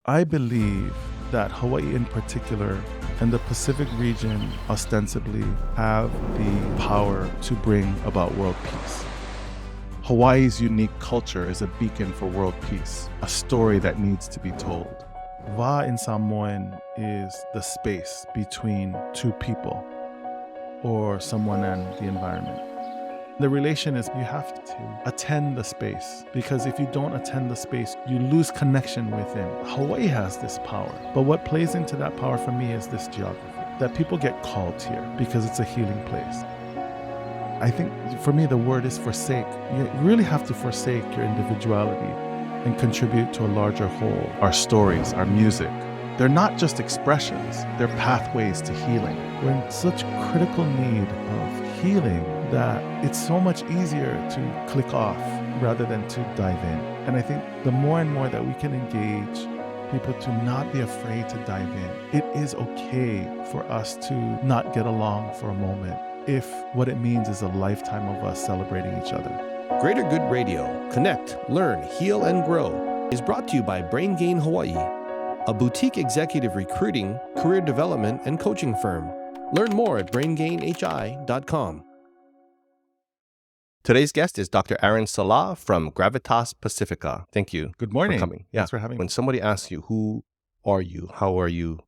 I believe that Hawaii in particular and the Pacific region ostensibly have the power to bring about world peace. Hawaii's unique culture is a beacon for world peace, a story that needs to be told. Wa in Samoan is the space between two people or someone and the environment. The relation is you have to attend the space, because if you don't attend the space, you lose connection with him. Hawaii has this power, but what plays into that power for me is this geography, that people get called here because it's a healing place. I think for me, the word is forsake. You really have to forsake your individuality and contribute to a larger whole. Our stories, our music, they're not just expressions, they're pathways to healing. We're in such critical need of healing that it's so much easier to click off rather than to dive in. And I think the more and more that we can engage people to not be afraid to dive in, it is okay for us to not get along for a moment if what it means is a lifetime of us celebrating each other. Greater Good Radio, connect, learn, heal, and grow is brought to you by Brain Gain Hawaii, a boutique executive recruiting, career development, and coaching firm. Learn more at braingainhi.com. Today's guest is Dr. Aaron Salā from Gravitas Pacifica. Thank you. Good morning. For coming. Thanks for having me. When somebody asks you, who are you? How are you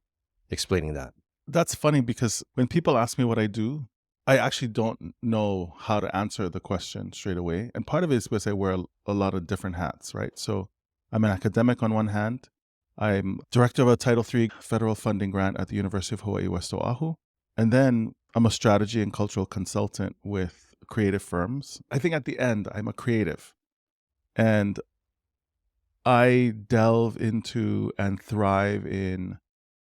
explaining that? That's funny because when people ask me what I do, I actually don't know how to answer the question straight away. And part of it is because I wear a lot of different hats, right? So I'm an academic on one hand. I'm director of a Title III federal funding grant at the University of Hawaii, West Oahu. And then I'm a strategy and cultural consultant with creative firms. I think at the end, I'm a creative. And I delve into and thrive in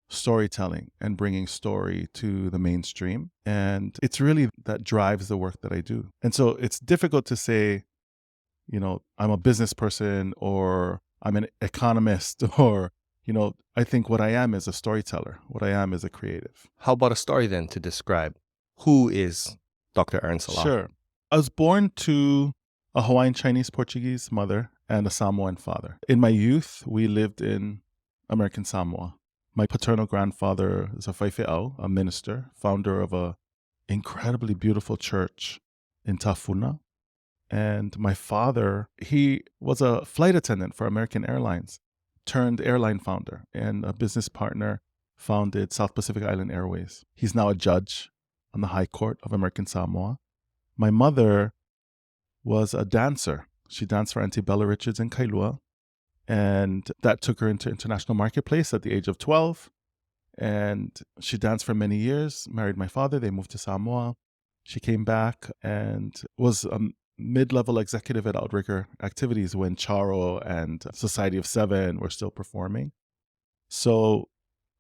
storytelling and bringing story to the mainstream. And it's really that drives the work that I do. And so it's difficult to say, I'm a business person or I'm an economist or, I think what I am is a storyteller. What I am is a creative. How about a story then to describe who is Dr. Aaron Salā? Sure. I was born to a Hawaiian Chinese Portuguese mother and a Samoan father. In my youth, we lived in American Samoa. My paternal grandfather is a whaifeʻau, a minister, founder of a incredibly beautiful church in Tafuna. And my father, he was a flight attendant for American Airlines, turned airline founder and a business partner, founded South Pacific Island Airways. He's now a judge on the High Court of American Samoa. My mother was a dancer. She danced for Auntie Bella Richards in Kailua. And that took her into international marketplace at the age of 12. And she danced for many years, married my father. They moved to Samoa. She came back and was a mid-level executive at Outrigger Activities when Charo and Society of Seven were still performing. So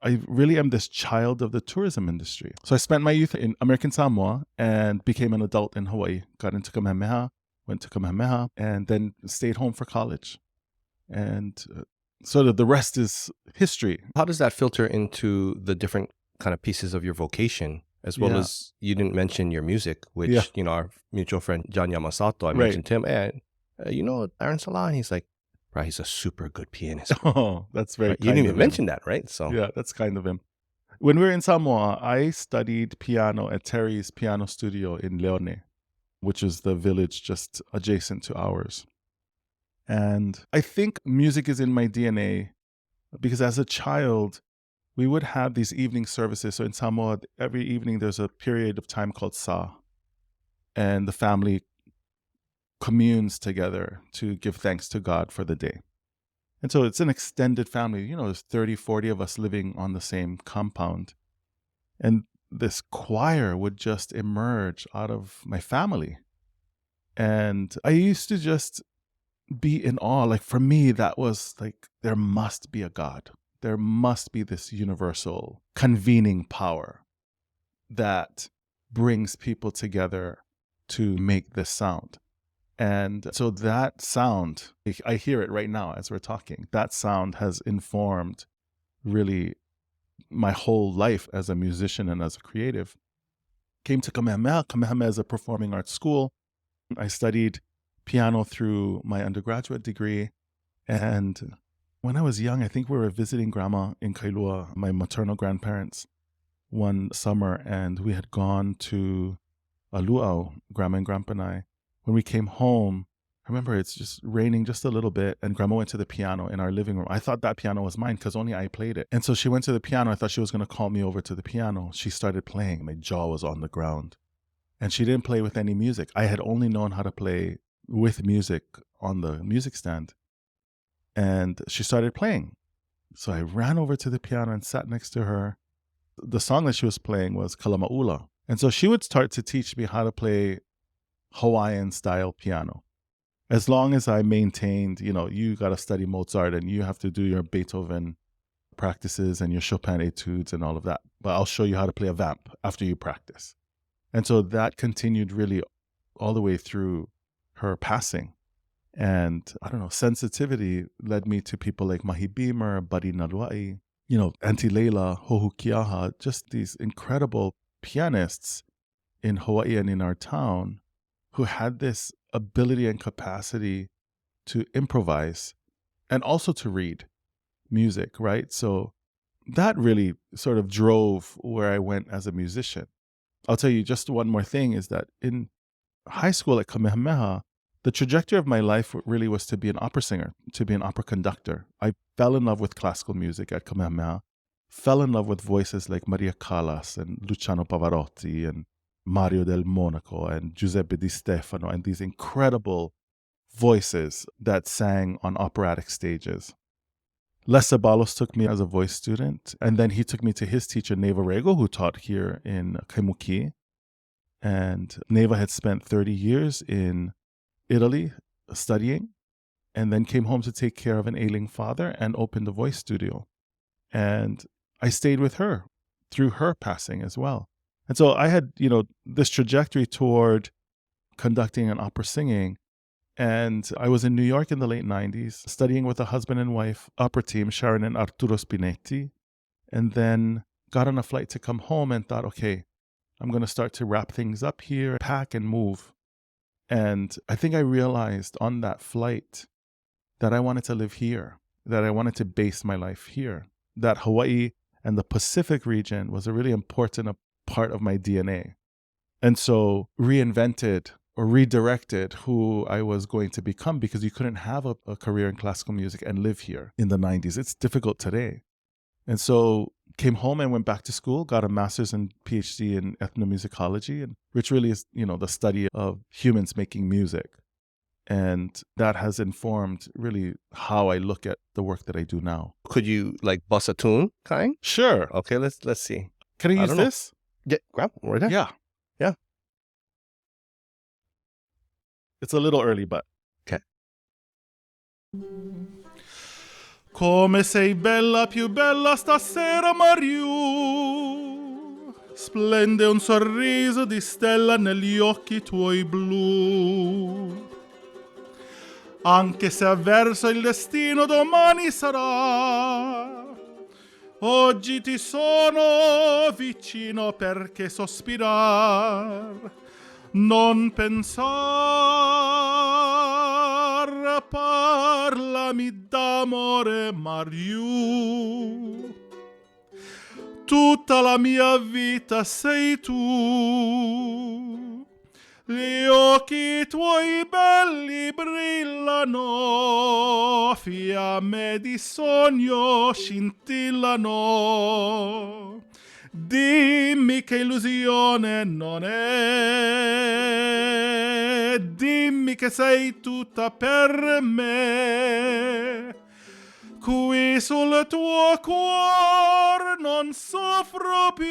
I really am this child of the tourism industry. So I spent my youth in American Samoa and became an adult in Hawaii. Got into Kamehameha, went to Kamehameha, and then stayed home for college. And sort of the rest is history. How does that filter into the different kind of pieces of your vocation, as well as you didn't mention your music, which, our mutual friend, John Yamasato, I mentioned him, and Aaron Salā, and he's like, right, he's a super good pianist. Oh, that's very kind You didn't even of mention that, right? So yeah, that's kind of him. When we were in Samoa, I studied piano at Terry's piano studio in Leone, which is the village just adjacent to ours. And I think music is in my DNA because as a child, we would have these evening services. So in Samoa, every evening there's a period of time called Sa, and the family communes together to give thanks to God for the day. And so it's an extended family. There's 30, 40 of us living on the same compound. And this choir would just emerge out of my family. And I used to just be in awe. Like for me, that was like, there must be a God. There must be this universal convening power that brings people together to make this sound. And so that sound, I hear it right now as we're talking, that sound has informed really my whole life as a musician and as a creative. Came to Kamehameha. Kamehameha is a performing arts school. I studied piano through my undergraduate degree. And When I was young, I think we were visiting Grandma in Kailua, my maternal grandparents, one summer, and we had gone to a luau, Grandma and Grandpa and I. When we came home, I remember it's just raining just a little bit, and Grandma went to the piano in our living room. I thought that piano was mine because only I played it. And so she went to the piano. I thought she was going to call me over to the piano. She started playing. My jaw was on the ground. And she didn't play with any music. I had only known how to play with music on the music stand. And she started playing. So I ran over to the piano and sat next to her. The song that she was playing was Kalama'ula. And so she would start to teach me how to play Hawaiian style piano. As long as I maintained, you got to study Mozart and you have to do your Beethoven practices and your Chopin etudes and all of that. But I'll show you how to play a vamp after you practice. And so that continued really all the way through her passing. And I don't know, sensitivity led me to people like Mahi Beamer, Buddy Naluai, Auntie Leila, Hohu Kiaha, just these incredible pianists in Hawaii and in our town who had this ability and capacity to improvise and also to read music, right? So that really sort of drove where I went as a musician. I'll tell you just one more thing is that in high school at Kamehameha, the trajectory of my life really was to be an opera singer, to be an opera conductor. I fell in love with classical music at Kamehameha, fell in love with voices like Maria Callas and Luciano Pavarotti and Mario del Monaco and Giuseppe Di Stefano and these incredible voices that sang on operatic stages. Les Sabalos took me as a voice student, and then he took me to his teacher, Neva Rego, who taught here in Kaimuki. And Neva had spent 30 years in Italy studying, and then came home to take care of an ailing father and opened a voice studio. And I stayed with her through her passing as well. And so I had, this trajectory toward conducting and opera singing. And I was in New York in the late 90s, studying with a husband and wife opera team, Sharon and Arturo Spinetti, and then got on a flight to come home and thought, okay, I'm going to start to wrap things up here, pack and move. And I think I realized on that flight that I wanted to live here, that I wanted to base my life here, that Hawaii and the Pacific region was a really important part of my DNA. And so reinvented or redirected who I was going to become, because you couldn't have a career in classical music and live here in the 90s. It's difficult today. And so came home and went back to school, got a master's and PhD in ethnomusicology, which really is, the study of humans making music. And that has informed really how I look at the work that I do now. Could you bust a tune, kind? Sure. Okay, let's see. Can I use this? Yeah, grab one right there. Yeah. It's a little early, but... Okay. Come sei bella, più bella stasera, Mariù. Splende un sorriso di stella negli occhi tuoi blu. Anche se avverso il destino domani sarà, oggi ti sono vicino perché sospirar, non pensar, parlami d'amore, Mariù. Tutta la mia vita sei tu, gli occhi tuoi belli brillano, fiamme di sogno scintillano. Dimmi che illusione non è, dimmi che sei tutta per me. Qui sul tuo cuore non soffro più.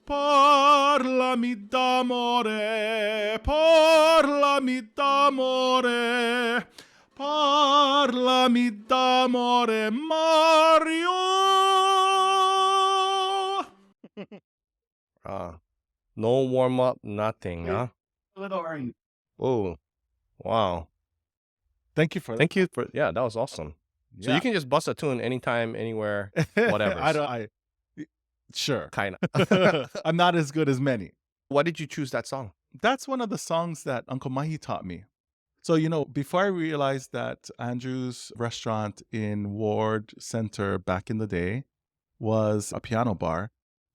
Parlami d'amore, parlami d'amore, parlami d'amore, Mario. No warm up, nothing, huh? A little early. Oh, wow. Thank you for yeah, that was awesome. Yeah. So you can just bust a tune anytime, anywhere, whatever. Sure. Kind of. I'm not as good as many. Why did you choose that song? That's one of the songs that Uncle Mahi taught me. So, before I realized that Andrew's restaurant in Ward Center back in the day was a piano bar,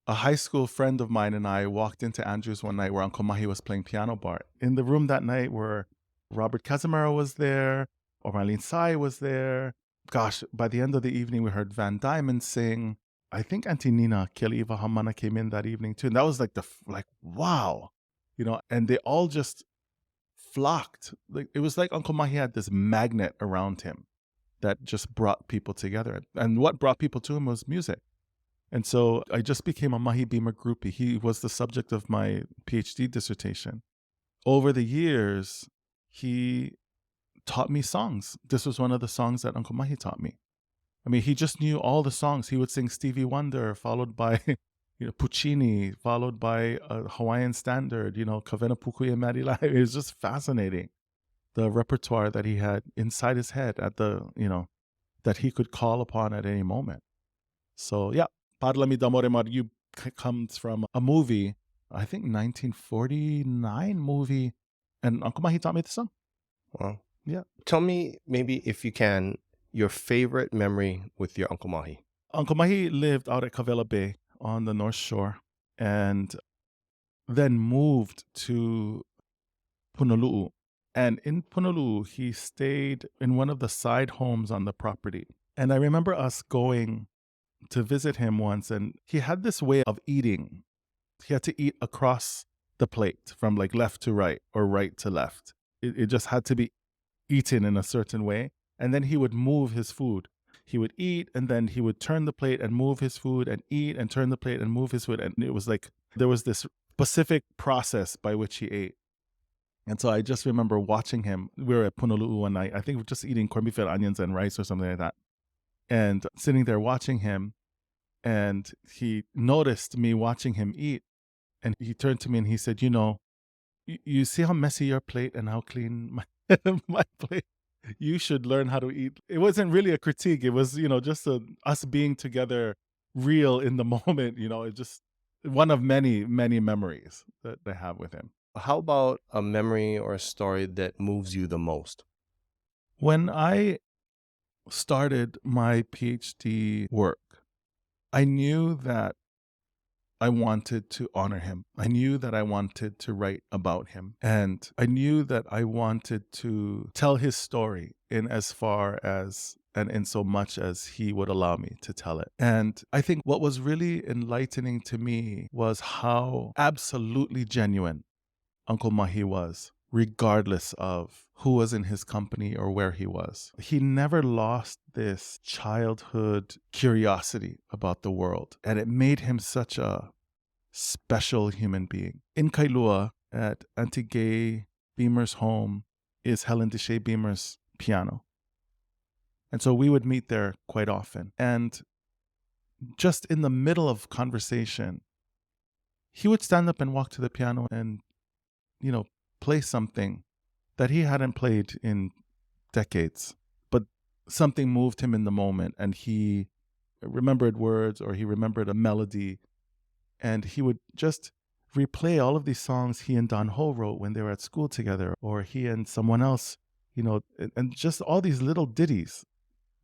a high school friend of mine and I walked into Andrew's one night where Uncle Mahi was playing piano bar. In the room that night were Robert Casimiro was there, or Marlene Sai was there. Gosh, by the end of the evening, we heard Van Diamond sing. I think Auntie Nina Keliva Hamana came in that evening too. And that was like wow, and they all just flocked. Like it was like Uncle Mahi had this magnet around him that just brought people together. And what brought people to him was music. And so I just became a Mahi Beamer groupie. He was the subject of my PhD dissertation. Over the years, he taught me songs. This was one of the songs that Uncle Mahi taught me. I mean, he just knew all the songs. He would sing Stevie Wonder, followed by Puccini, followed by a Hawaiian standard, Kavena Pukuya Marilai. It was just fascinating, the repertoire that he had inside his head that he could call upon at any moment. So, yeah, Parlami Damore Mariu comes from a movie, I think 1949 movie, and Uncle Mahi taught me the song. Wow. Yeah. Tell me, maybe if you can, your favorite memory with your Uncle Mahi. Uncle Mahi lived out at Kawela Bay on the North Shore and then moved to Punaluu. And in Punaluu, he stayed in one of the side homes on the property. And I remember us going to visit him once, and he had this way of eating. He had to eat across the plate from like left to right or right to left. It just had to be eaten in a certain way. And then he would move his food. He would eat, and then he would turn the plate and move his food, and eat and turn the plate and move his food. And it was like there was this specific process by which he ate. And so I just remember watching him. We were at Punaluu one night. I think we were just eating corned beef and onions and rice or something like that. And sitting there watching him, and he noticed me watching him eat. And he turned to me and he said, you see how messy your plate and how clean my plate? You should learn how to eat. It wasn't really a critique. It was, just us being together real in the moment. It's just one of many, many memories that I have with him. How about a memory or a story that moves you the most? When I started my PhD work, I knew that I wanted to honor him. I knew that I wanted to write about him. And I knew that I wanted to tell his story in as far as and in so much as he would allow me to tell it. And I think what was really enlightening to me was how absolutely genuine Uncle Mahi was, regardless of who was in his company or where he was. He never lost this childhood curiosity about the world, and it made him such a special human being. In Kailua, at Auntie Gay Beamer's home, is Helen Deshay Beamer's piano. And so we would meet there quite often. And just in the middle of conversation, he would stand up and walk to the piano and, play something that he hadn't played in decades, but something moved him in the moment, and he remembered words or he remembered a melody, and he would just replay all of these songs he and Don Ho wrote when they were at school together, or he and someone else, and just all these little ditties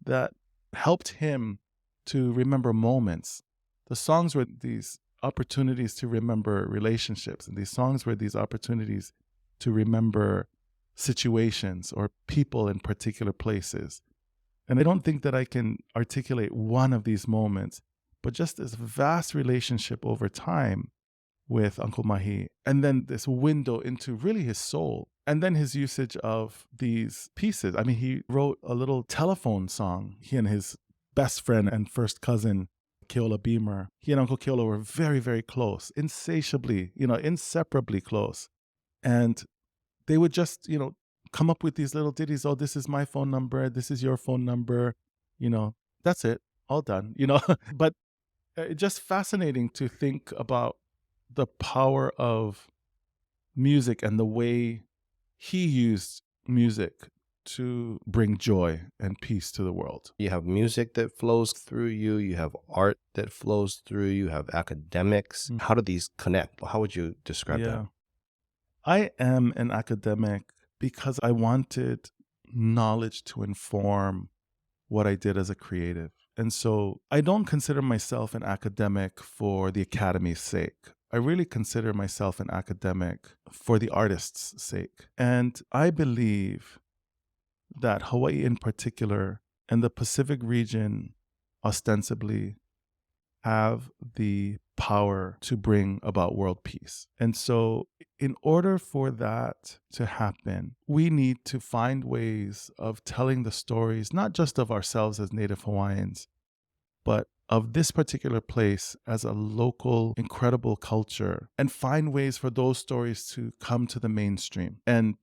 that helped him to remember moments. The songs were these opportunities to remember relationships, and these songs were these opportunities to remember situations or people in particular places. And I don't think that I can articulate one of these moments, but just this vast relationship over time with Uncle Mahi, and then this window into really his soul, and then his usage of these pieces. I mean, he wrote a little telephone song. He and his best friend and first cousin, Keola Beamer, he and Uncle Keola were very, very close, insatiably, inseparably close. And they would just, come up with these little ditties. Oh, this is my phone number. This is your phone number. That's it. All done, But it's just fascinating to think about the power of music and the way he used music to bring joy and peace to the world. You have music that flows through you. You have art that flows through you. You have academics. How do these connect? How would you describe that? I am an academic because I wanted knowledge to inform what I did as a creative. And so I don't consider myself an academic for the academy's sake. I really consider myself an academic for the artist's sake. And I believe that Hawaii in particular and the Pacific region ostensibly have the power to bring about world peace. And so in order for that to happen, we need to find ways of telling the stories, not just of ourselves as Native Hawaiians, but of this particular place as a local, incredible culture, and find ways for those stories to come to the mainstream. And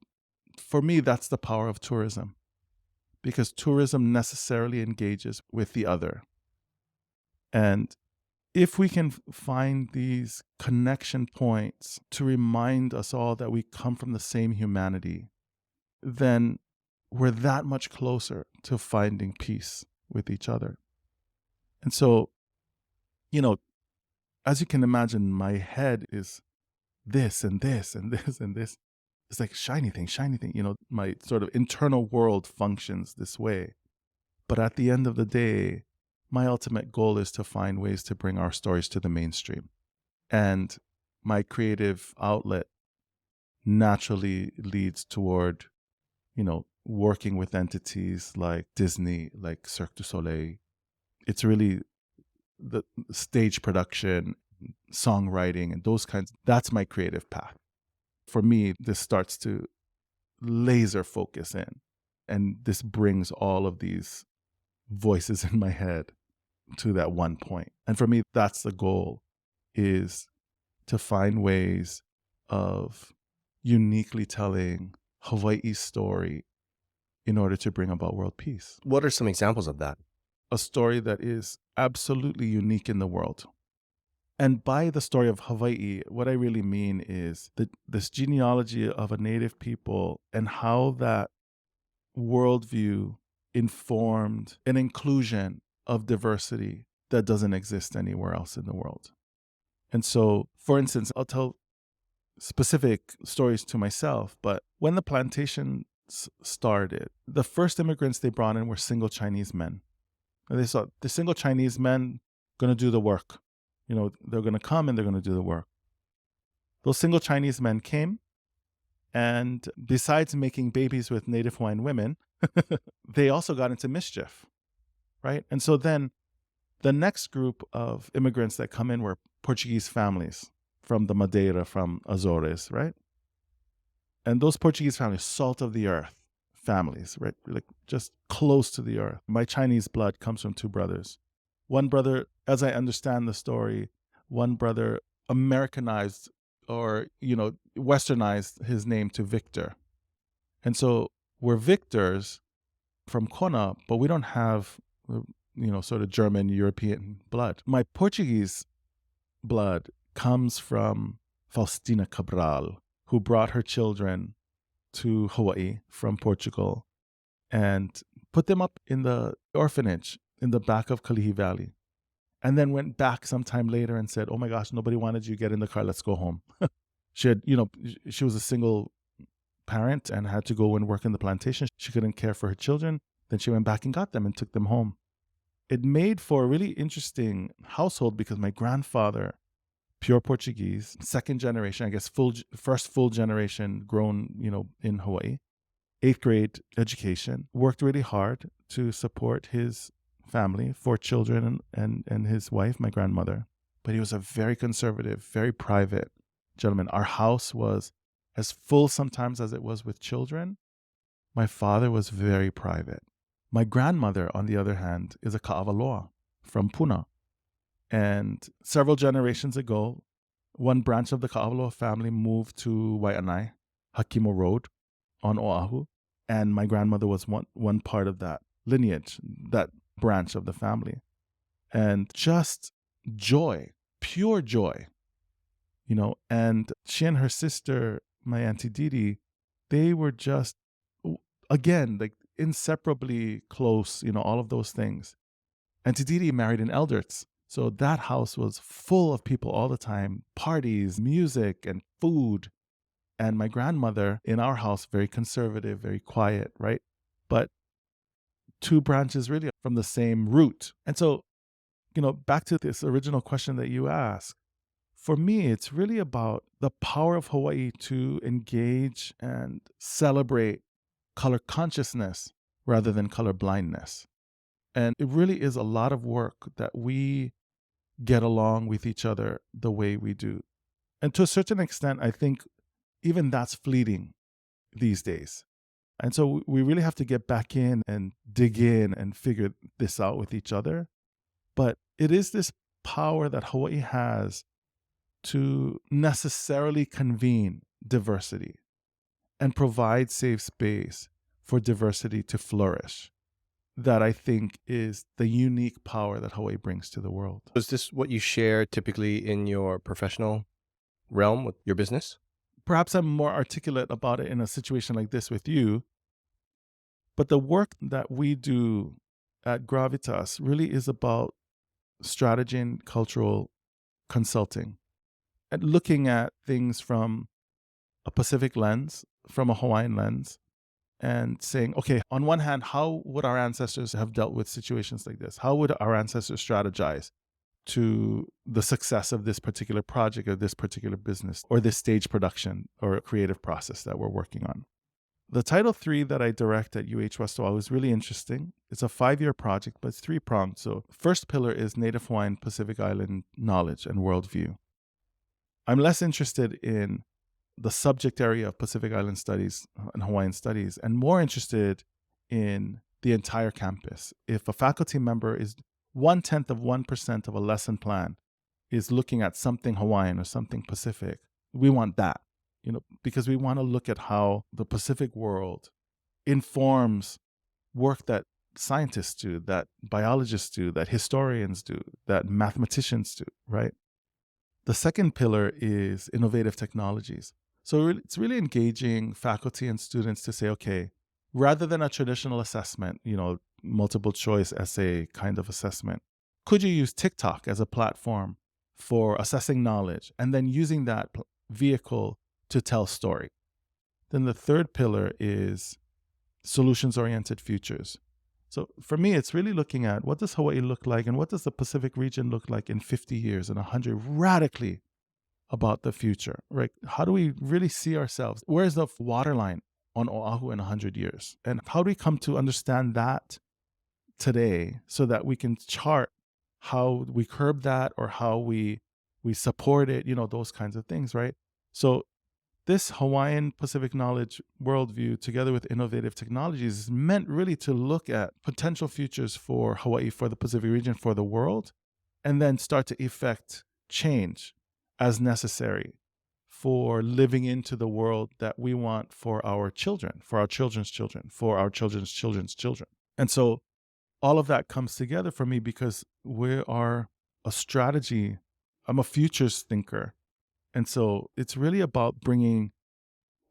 for me, that's the power of tourism, because tourism necessarily engages with the other. And if we can find these connection points to remind us all that we come from the same humanity, then we're that much closer to finding peace with each other. And so, as you can imagine, my head is this and this and this and this. It's like shiny thing. My sort of internal world functions this way. But at the end of the day, my ultimate goal is to find ways to bring our stories to the mainstream. And my creative outlet naturally leads toward, working with entities like Disney, like Cirque du Soleil. It's really the stage production, songwriting, and those kinds. That's my creative path. For me, this starts to laser focus in. And this brings all of these voices in my head to that one point. And for me, that's the goal, is to find ways of uniquely telling Hawaii's story in order to bring about world peace. What are some examples of that? A story that is absolutely unique in the world. And by the story of Hawaii, what I really mean is that this genealogy of a native people and how that worldview informed an inclusion of diversity that doesn't exist anywhere else in the world. And so, for instance, I'll tell specific stories to myself, but when the plantations started, the first immigrants they brought in were single Chinese men. And they saw the single Chinese men going to do the work. They're going to come and they're going to do the work. Those single Chinese men came, and besides making babies with Native Hawaiian women, they also got into mischief, right? And so then the next group of immigrants that come in were Portuguese families from the Madeira, from Azores, right? And those Portuguese families, salt of the earth families, right? Like just close to the earth. My Chinese blood comes from two brothers. One brother, as I understand the story, one brother Americanized or, westernized his name to Victor. And so we're Victors from Kona, but we don't have, sort of German, European blood. My Portuguese blood comes from Faustina Cabral, who brought her children to Hawaii from Portugal and put them up in the orphanage in the back of Kalihi Valley. And then went back sometime later and said, "Oh my gosh, nobody wanted you. Get in the car. Let's go home." She was a single parent and had to go and work in the plantation. She couldn't care for her children. Then she went back and got them and took them home. It made for a really interesting household because my grandfather, pure Portuguese, second generation, I guess, first full generation grown, in Hawaii, 8th grade education, worked really hard to support his family, 4 children and his wife, my grandmother. But he was a very conservative, very private gentleman. Our house was as full sometimes as it was with children. My father was very private. My grandmother, on the other hand, is a Ka'awaloa from Puna. And several generations ago, one branch of the Ka'awaloa family moved to Waianae, Hakimo Road on Oahu. And my grandmother was one part of that lineage, that branch of the family. And just joy, pure joy, and she and her sister, my Auntie Didi, they were just, again, like inseparably close, all of those things. Auntie Didi married in Elderts. So that house was full of people all the time, parties, music, and food. And my grandmother in our house, very conservative, very quiet, right? But two branches really from the same root. And so, back to this original question that you asked, for me, it's really about the power of Hawaii to engage and celebrate color consciousness rather than color blindness. And it really is a lot of work that we get along with each other the way we do. And to a certain extent, I think even that's fleeting these days. And so we really have to get back in and dig in and figure this out with each other. But it is this power that Hawaii has to necessarily convene diversity and provide safe space for diversity to flourish that I think is the unique power that Hawaii brings to the world. Is this what you share typically in your professional realm with your business? Perhaps I'm more articulate about it in a situation like this with you, but the work that we do at Gravitas really is about strategy and cultural consulting and looking at things from a Pacific lens, from a Hawaiian lens, and saying, okay, on one hand, how would our ancestors have dealt with situations like this? How would our ancestors strategize to the success of this particular project or this particular business or this stage production or creative process that we're working on? The Title 3 that I direct at UH West Oahu is really interesting. It's a 5-year project, but it's 3-pronged. So first pillar is Native Hawaiian Pacific Island knowledge and worldview. I'm less interested in the subject area of Pacific Island studies and Hawaiian studies and more interested in the entire campus. If a faculty member is 0.1% of a lesson plan is looking at something Hawaiian or something Pacific, we want that. Because we want to look at how the Pacific world informs work that scientists do, that biologists do, that historians do, that mathematicians do, right? The second pillar is innovative technologies. So it's really engaging faculty and students to say, okay, rather than a traditional assessment, multiple choice essay kind of assessment, could you use TikTok as a platform for assessing knowledge and then using that vehicle to tell story? Then the third pillar is solutions-oriented futures. So for me, it's really looking at what does Hawaii look like and what does the Pacific region look like in 50 years and 100, radically about the future, right? How do we really see ourselves? Where's the waterline on Oahu in 100 years? And how do we come to understand that today so that we can chart how we curb that or how we support it, those kinds of things, right? So this Hawaiian Pacific knowledge worldview, together with innovative technologies, is meant really to look at potential futures for Hawaii, for the Pacific region, for the world, and then start to effect change as necessary for living into the world that we want for our children, for our children's children, for our children's children's children. And so all of that comes together for me because we are a strategy. I'm a futures thinker. And so it's really about bringing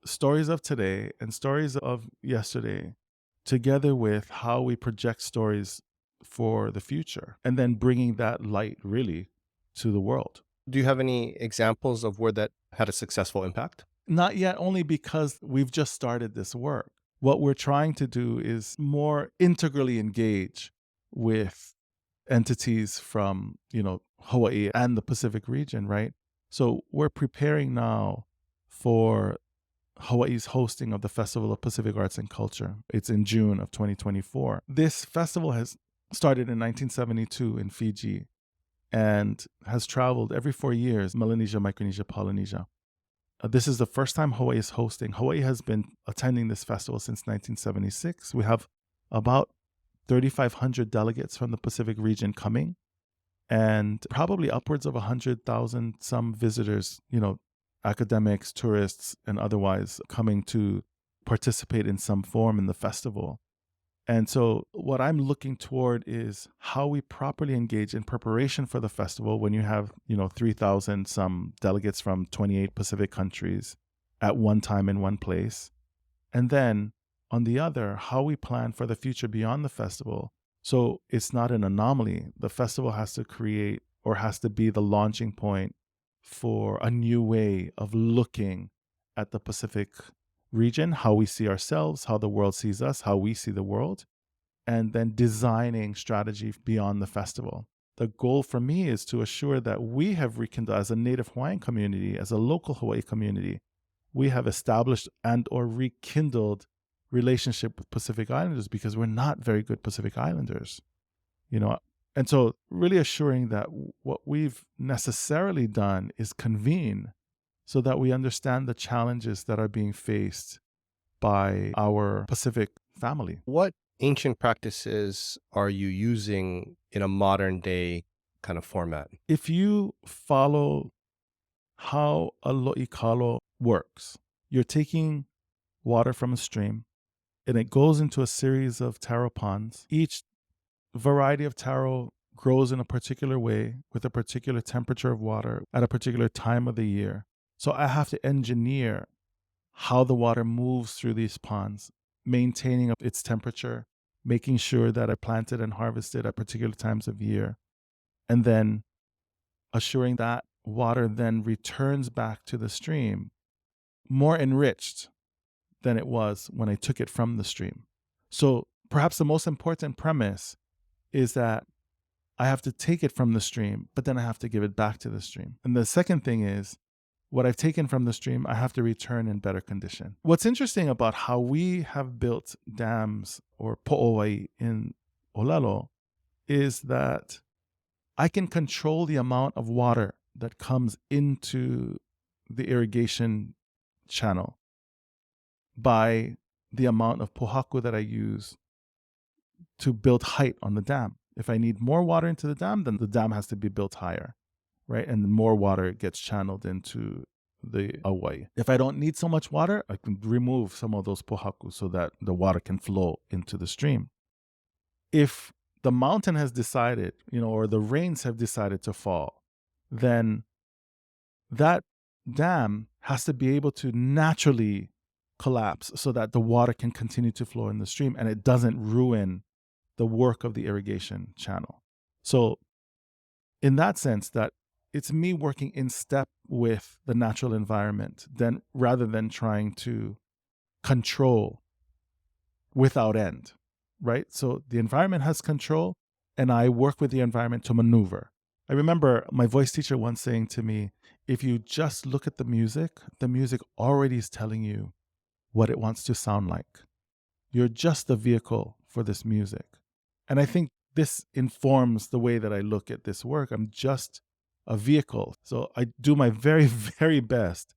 stories of today and stories of yesterday together with how we project stories for the future and then bringing that light really to the world. Do you have any examples of where that had a successful impact? Not yet, only because we've just started this work. What we're trying to do is more integrally engage with entities from, Hawaii and the Pacific region, right? So we're preparing now for Hawaii's hosting of the Festival of Pacific Arts and Culture. It's in June of 2024. This festival has started in 1972 in Fiji and has traveled every 4 years, Melanesia, Micronesia, Polynesia. This is the first time Hawaii is hosting. Hawaii has been attending this festival since 1976. We have about 3,500 delegates from the Pacific region coming, and probably upwards of 100,000 some visitors, academics, tourists, and otherwise coming to participate in some form in the festival. And so what I'm looking toward is how we properly engage in preparation for the festival when you have, 3,000 some delegates from 28 Pacific countries at one time in one place. And then on the other, how we plan for the future beyond the festival. So it's not an anomaly. The festival has to create or has to be the launching point for a new way of looking at the Pacific region, how we see ourselves, how the world sees us, how we see the world, and then designing strategy beyond the festival. The goal for me is to assure that we have rekindled, as a Native Hawaiian community, as a local Hawaii community, we have established and or rekindled relationship with Pacific Islanders, because we're not very good Pacific Islanders, you know. And so really assuring that what we've necessarily done is convene so that we understand the challenges that are being faced by our Pacific family. What ancient practices are you using in a modern day kind of format? If you follow how a lo'ikalo works, you're taking water from a stream and it goes into a series of taro ponds. Each variety of taro grows in a particular way with a particular temperature of water at a particular time of the year. So I have to engineer how the water moves through these ponds, maintaining its temperature, making sure that I planted and harvested at particular times of year, and then assuring that water then returns back to the stream more enriched than it was when I took it from the stream. So perhaps the most important premise is that I have to take it from the stream, but then I have to give it back to the stream. And the second thing is, what I've taken from the stream, I have to return in better condition. What's interesting about how we have built dams or po'owai in Olelo is that I can control the amount of water that comes into the irrigation channel by the amount of pohaku that I use to build height on the dam. If I need more water into the dam, then the dam has to be built higher, right? And more water gets channeled into the awai. If I don't need so much water, I can remove some of those pohaku so that the water can flow into the stream. If the mountain has decided, or the rains have decided to fall, then that dam has to be able to naturally collapse so that the water can continue to flow in the stream and it doesn't ruin the work of the irrigation channel. So in that sense, that it's me working in step with the natural environment then rather than trying to control without end, right? So the environment has control and I work with the environment to maneuver. I remember my voice teacher once saying to me, if you just look at the music already is telling you what it wants to sound like. You're just the vehicle for this music. And I think this informs the way that I look at this work. I'm just a vehicle. So I do my very, very best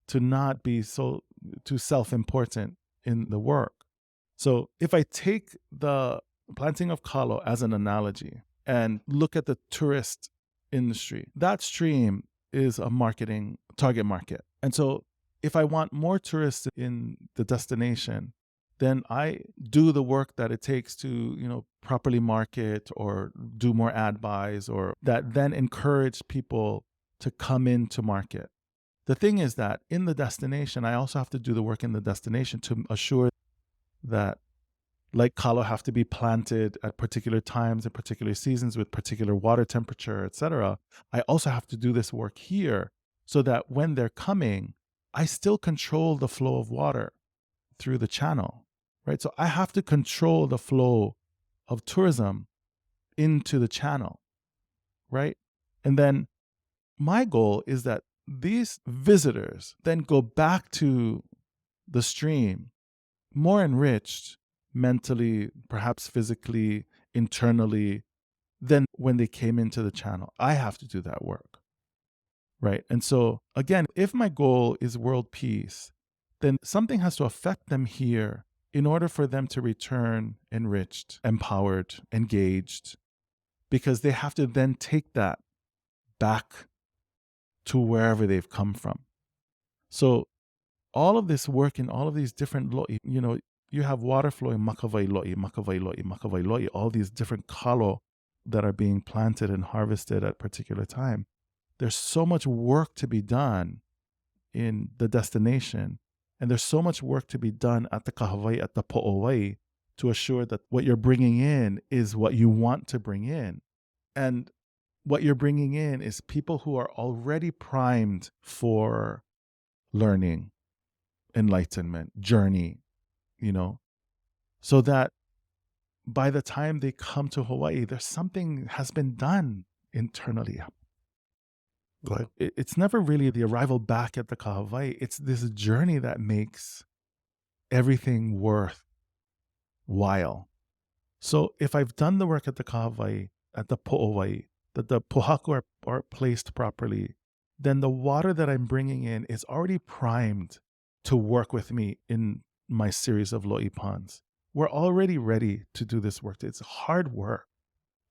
to not be so too self-important in the work. So if I take the planting of kalo as an analogy and look at the tourist industry, that stream is a marketing target market. And so if I want more tourists in the destination, then I do the work that it takes to, properly market or do more ad buys, or that then encourage people to come into market. The thing is that in the destination, I also have to do the work in the destination to assure that like kalo have to be planted at particular times and particular seasons with particular water temperature, etc. I also have to do this work here so that when they're coming, I still control the flow of water through the channel, right? So I have to control the flow of tourism into the channel, right? And then my goal is that these visitors then go back to the stream more enriched mentally, perhaps physically, internally, than when they came into the channel. I have to do that work, right? And so again, if my goal is world peace, then something has to affect them here in order for them to return enriched, empowered, engaged, because they have to then take that back to wherever they've come from. So all of this work in all of these different lo'i, you have water flowing makawai lo'i, makawai lo'i, makawai lo'i, all these different kalo that are being planted and harvested at a particular time. There's so much work to be done in the destination. And there's so much work to be done at the kahawai, at the po'owai, to assure that what you're bringing in is what you want to bring in. And what you're bringing in is people who are already primed for learning, enlightenment journey, so that by the time they come to Hawaii, there's something has been done internally. Go ahead. It's never really the arrival back at the Kahawai. It's this journey that makes everything worthwhile. So if I've done the work at the Kahawai, at the Po'owai, that the pohaku are placed properly, then the water that I'm bringing in is already primed to work with me in my series of lo'i ponds. We're already ready to do this work. It's hard work.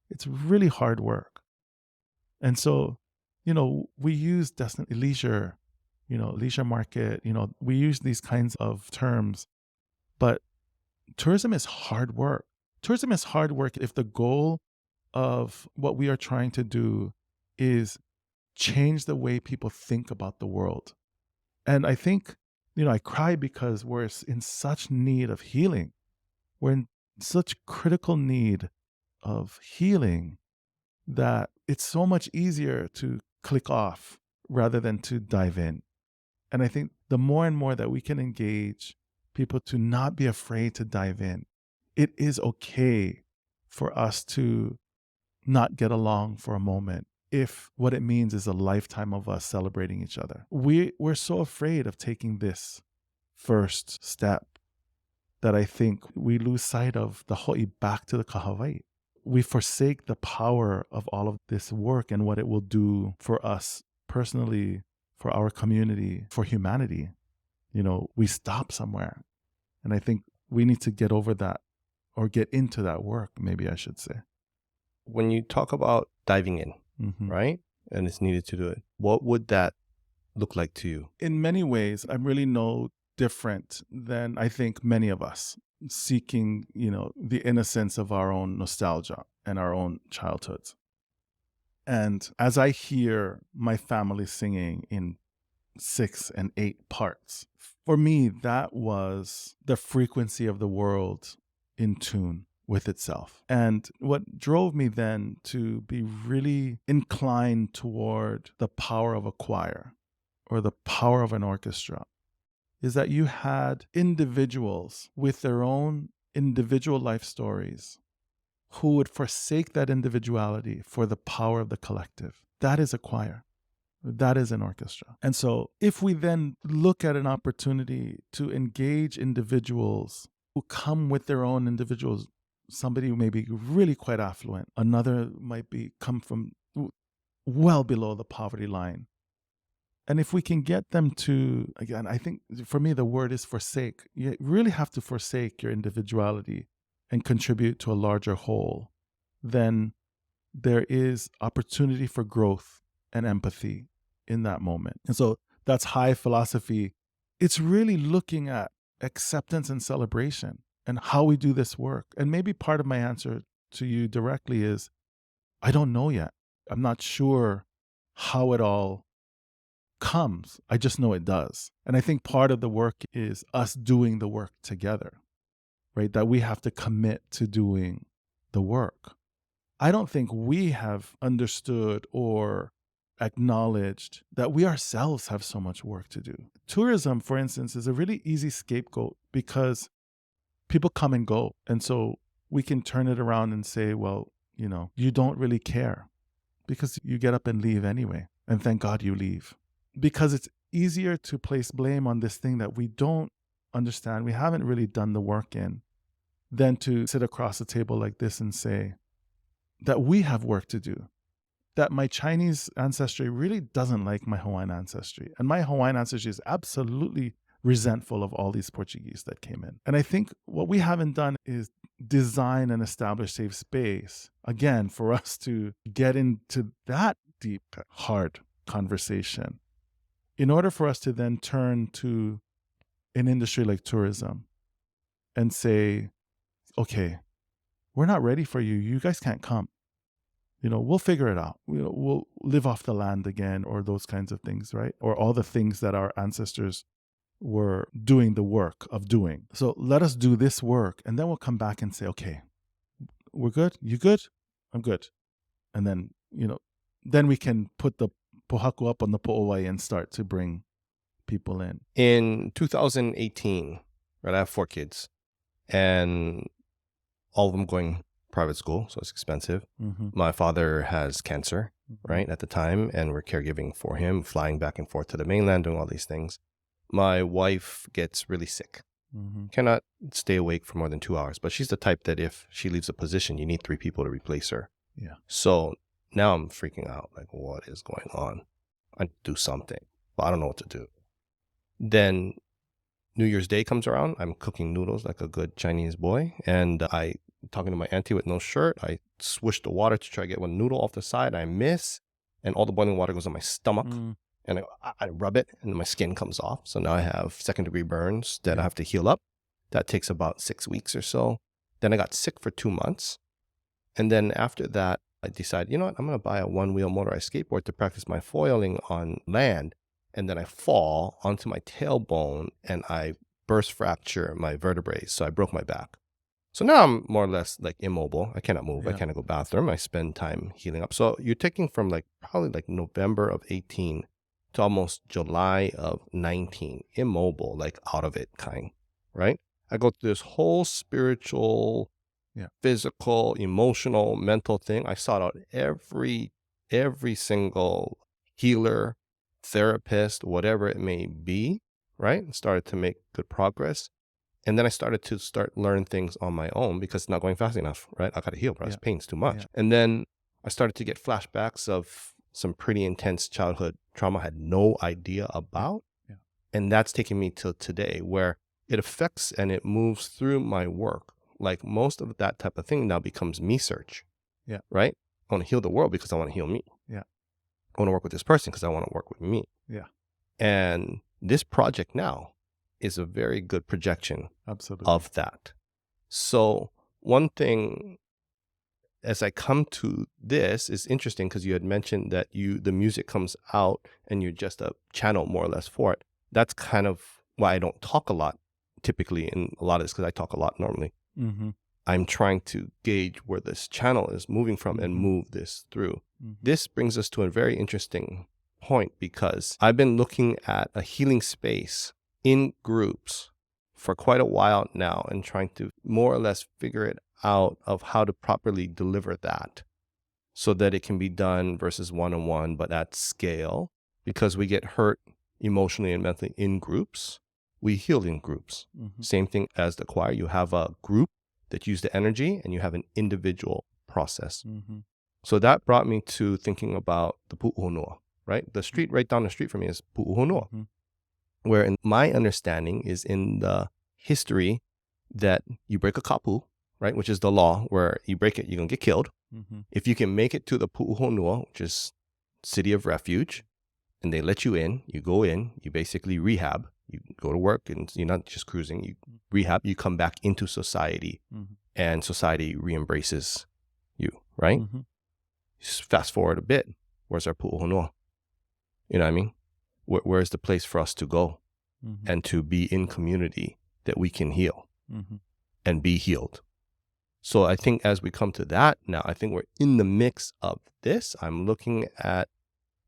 It's really hard work. And so, we use definitely leisure market, we use these kinds of terms, but tourism is hard work. Tourism is hard work if the goal of what we are trying to do is change the way people think about the world. And I think, I cry because we're in such need of healing. We're in such critical need of healing that it's so much easier to click off rather than to dive in. And I think the more and more that we can engage people to not be afraid to dive in, it is okay for us to not get along for a moment if what it means is a lifetime of us celebrating each other. We're so afraid of taking this first step that I think we lose sight of the ho'i back to the Kahawai. We forsake the power of all of this work and what it will do for us personally, for our community, for humanity. We stop somewhere. And I think we need to get over that, or get into that work, maybe I should say. When you talk about diving in, right? And it's needed to do it, what would that look like to you? In many ways, I'm really no different than I think many of us, seeking, the innocence of our own nostalgia and our own childhoods. And as I hear my family singing in 6 and 8 parts, for me, that was the frequency of the world in tune with itself. And what drove me then to be really inclined toward the power of a choir or the power of an orchestra is that you had individuals with their own individual life stories who would forsake that individuality for the power of the collective. That is a choir. That is an orchestra. And so if we then look at an opportunity to engage individuals who come with their own individuals, somebody who may be really quite affluent, another might come from well below the poverty line. And if we can get them to, again, I think for me, the word is forsake. You really have to forsake your individuality and contribute to a larger whole. Then there is opportunity for growth and empathy in that moment. And so that's high philosophy. It's really looking at acceptance and celebration and how we do this work. And maybe part of my answer to you directly is, I don't know yet. I'm not sure how it all comes. I just know it does. And I think part of the work is us doing the work together, right? That we have to commit to doing the work. I don't think we have understood or acknowledged that we ourselves have so much work to do. Tourism, for instance, is a really easy scapegoat because people come and go. And so we can turn it around and say, well, you don't really care because you get up and leave anyway. And thank God you leave. Because it's easier to place blame on this thing that we don't understand, we haven't really done the work in, than to sit across a table like this and say that we have work to do. That my Chinese ancestry really doesn't like my Hawaiian ancestry. And my Hawaiian ancestry is absolutely resentful of all these Portuguese that came in. And I think what we haven't done is design and establish safe space, again, for us to get into that deep, hard conversation in order for us to then turn to an industry like tourism and say, okay, we're not ready for you. You guys can't come. We'll figure it out. We'll live off the land again, or those kinds of things, right? Or all the things that our ancestors were doing the work of doing. So let us do this work, and then we'll come back and say, okay, we're good. You good? I'm good. And then, then we can put the pohaku up on the po'owai and start to bring people in? In 2018, right, I have 4 kids, and all of them going private school, so it's expensive. My father has cancer, right, at the time, and we're caregiving for him, flying back and forth to the mainland, doing all these things. My wife gets really sick, cannot stay awake for more than 2 hours, but she's the type that if she leaves a position, you need 3 people to replace her. Yeah. So now I'm freaking out, like, what is going on? I do something, but I don't know what to do. Then New Year's Day comes around, I'm cooking noodles like a good Chinese boy, and I talking to my auntie with no shirt. I swish the water to try to get one noodle off the side. I miss, and all the boiling water goes on my stomach, and I rub it, and my skin comes off. So now I have 2nd-degree burns that I have to heal up. That takes about 6 weeks or so. Then I got sick for 2 months, and then after that, I decided, you know what, I'm going to buy a 1-wheel motorized skateboard to practice my foiling on land, and then I fall onto my tailbone, and I burst fracture my vertebrae, so I broke my back. So now I'm more or less like immobile. I cannot move. I cannot go bathroom. I spend time healing up. So you're taking from like probably like November of 18 to almost July of 19, immobile, like out of it kind, right? I go through this whole spiritual, physical, emotional, mental thing. I sought out every single healer, therapist, whatever it may be, right? And started to make good progress. And then I started to learn things on my own because it's not going fast enough, right? I got to heal, bro. This pain's too much. And then I started to get flashbacks of some pretty intense childhood trauma I had no idea about. And that's taken me till today, where it affects and it moves through my work. Like most of that type of thing now becomes me search, right? I want to heal the world because I want to heal me. I want to work with this person because I want to work with me. And this project now is a very good projection of that. So one thing as I come to this is interesting because you had mentioned that the music comes out and you're just a channel more or less for it. That's kind of why I don't talk a lot typically in a lot of this, because I talk a lot normally. I'm trying to gauge where this channel is moving from and move this through. This brings us to a very interesting point because I've been looking at a healing space in groups for quite a while now and trying to more or less figure it out of how to properly deliver that so that it can be done versus one-on-one, but at scale, because we get hurt emotionally and mentally in groups. We heal in groups. Same thing as the choir. You have a group that use the energy and you have an individual process. So that brought me to thinking about the pu'uhonua, right? The street right down the street from me is pu'uhonua, where in my understanding is in the history that you break a kapu, right, which is the law where you break it, you're going to get killed. If you can make it to the pu'uhonua, which is city of refuge, and they let you in, you go in, you basically rehab, you go to work, and you're not just cruising, you rehab, you come back into society, and society re-embraces you, right? Just fast forward a bit, where's our pu'uhonua? You know what I mean? Where's the place for us to go and to be in community that we can heal and be healed? So I think as we come to that now, I think we're in the mix of this. I'm looking at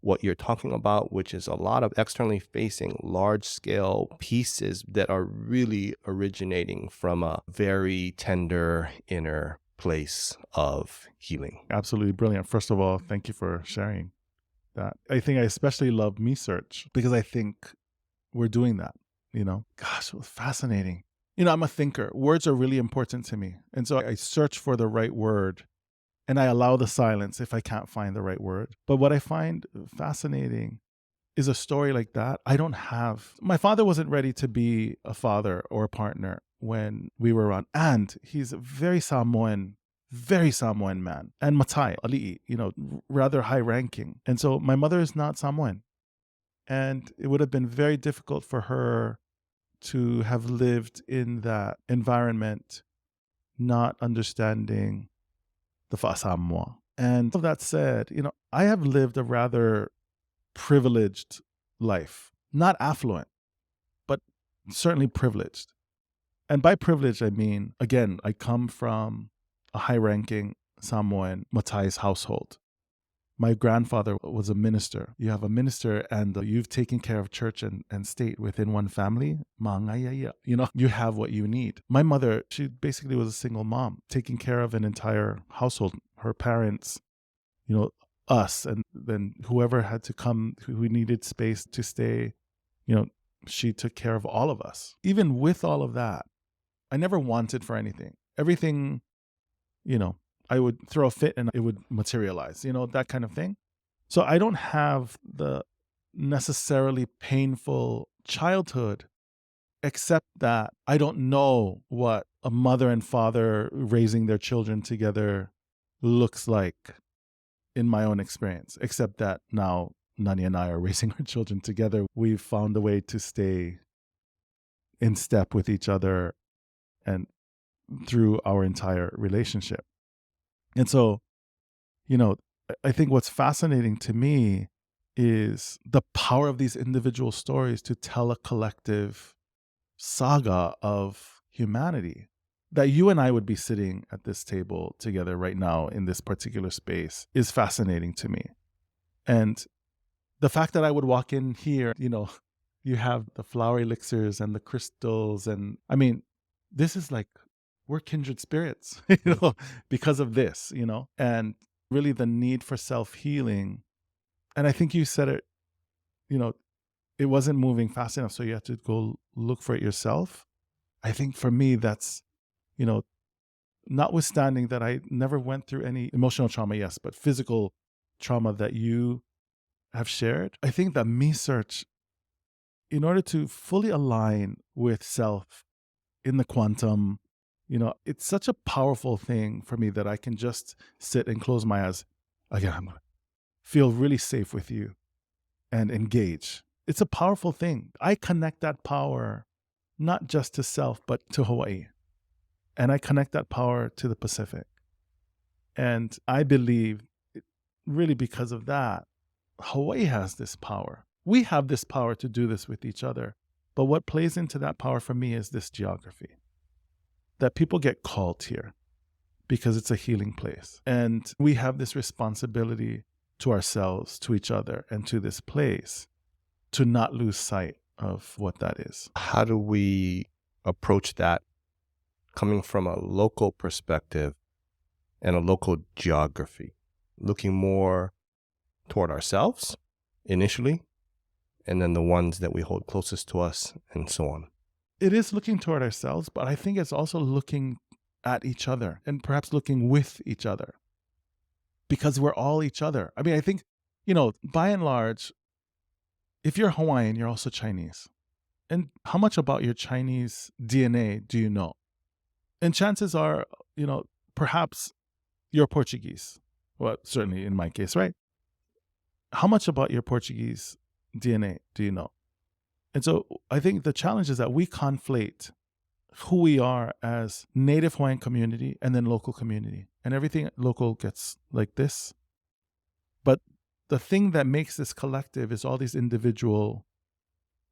what you're talking about, which is a lot of externally facing large scale pieces that are really originating from a very tender inner place of healing. Absolutely brilliant. First of all, thank you for sharing that. I think I especially love me search because I think we're doing that, you know. Gosh, it was fascinating. You know, I'm a thinker. Words are really important to me. And so I search for the right word and I allow the silence if I can't find the right word. But what I find fascinating is a story like that. My father wasn't ready to be a father or a partner when we were around. And he's a very Samoan man. And Matai, Ali'i, you know, rather high ranking. And so my mother is not Samoan. And it would have been very difficult for her to have lived in that environment, not understanding the Fa'asamoa. And all that said, you know, I have lived a rather privileged life, not affluent, but certainly privileged. And by privilege, I mean, again, I come from a high-ranking Samoan Matai's household. My grandfather was a minister. You have a minister and you've taken care of church and state within one family. You have what you need. My mother, she basically was a single mom, taking care of an entire household, her parents, us, and then whoever had to come, who needed space to stay, she took care of all of us. Even with all of that, I never wanted for anything. Everything, I would throw a fit and it would materialize, that kind of thing. So I don't have the necessarily painful childhood, except that I don't know what a mother and father raising their children together looks like in my own experience, except that now Nani and I are raising our children together. We've found a way to stay in step with each other and through our entire relationship. And so, I think what's fascinating to me is the power of these individual stories to tell a collective saga of humanity. That you and I would be sitting at this table together right now in this particular space is fascinating to me. And the fact that I would walk in here, you have the flower elixirs and the crystals. And I mean, this is like, we're kindred spirits, because of this, and really the need for self-healing. And I think you said it, it wasn't moving fast enough, so you had to go look for it yourself. I think for me, that's, notwithstanding that I never went through any emotional trauma, yes, but physical trauma that you have shared, I think that me search, in order to fully align with self in the quantum, it's such a powerful thing for me that I can just sit and close my eyes. Again, I'm going to feel really safe with you and engage. It's a powerful thing. I connect that power not just to self, but to Hawaii. And I connect that power to the Pacific. And I believe, really because of that, Hawaii has this power. We have this power to do this with each other. But what plays into that power for me is this geography. That people get called here because it's a healing place. And we have this responsibility to ourselves, to each other, and to this place to not lose sight of what that is. How do we approach that coming from a local perspective and a local geography? Looking more toward ourselves initially, and then the ones that we hold closest to us, and so on. It is looking toward ourselves, but I think it's also looking at each other and perhaps looking with each other, because we're all each other. I mean, I think, by and large, if you're Hawaiian, you're also Chinese. And how much about your Chinese DNA do you know? And chances are, perhaps you're Portuguese. Well, certainly in my case, right? How much about your Portuguese DNA do you know? And so I think the challenge is that we conflate who we are as Native Hawaiian community and then local community. And everything local gets like this. But the thing that makes this collective is all these individual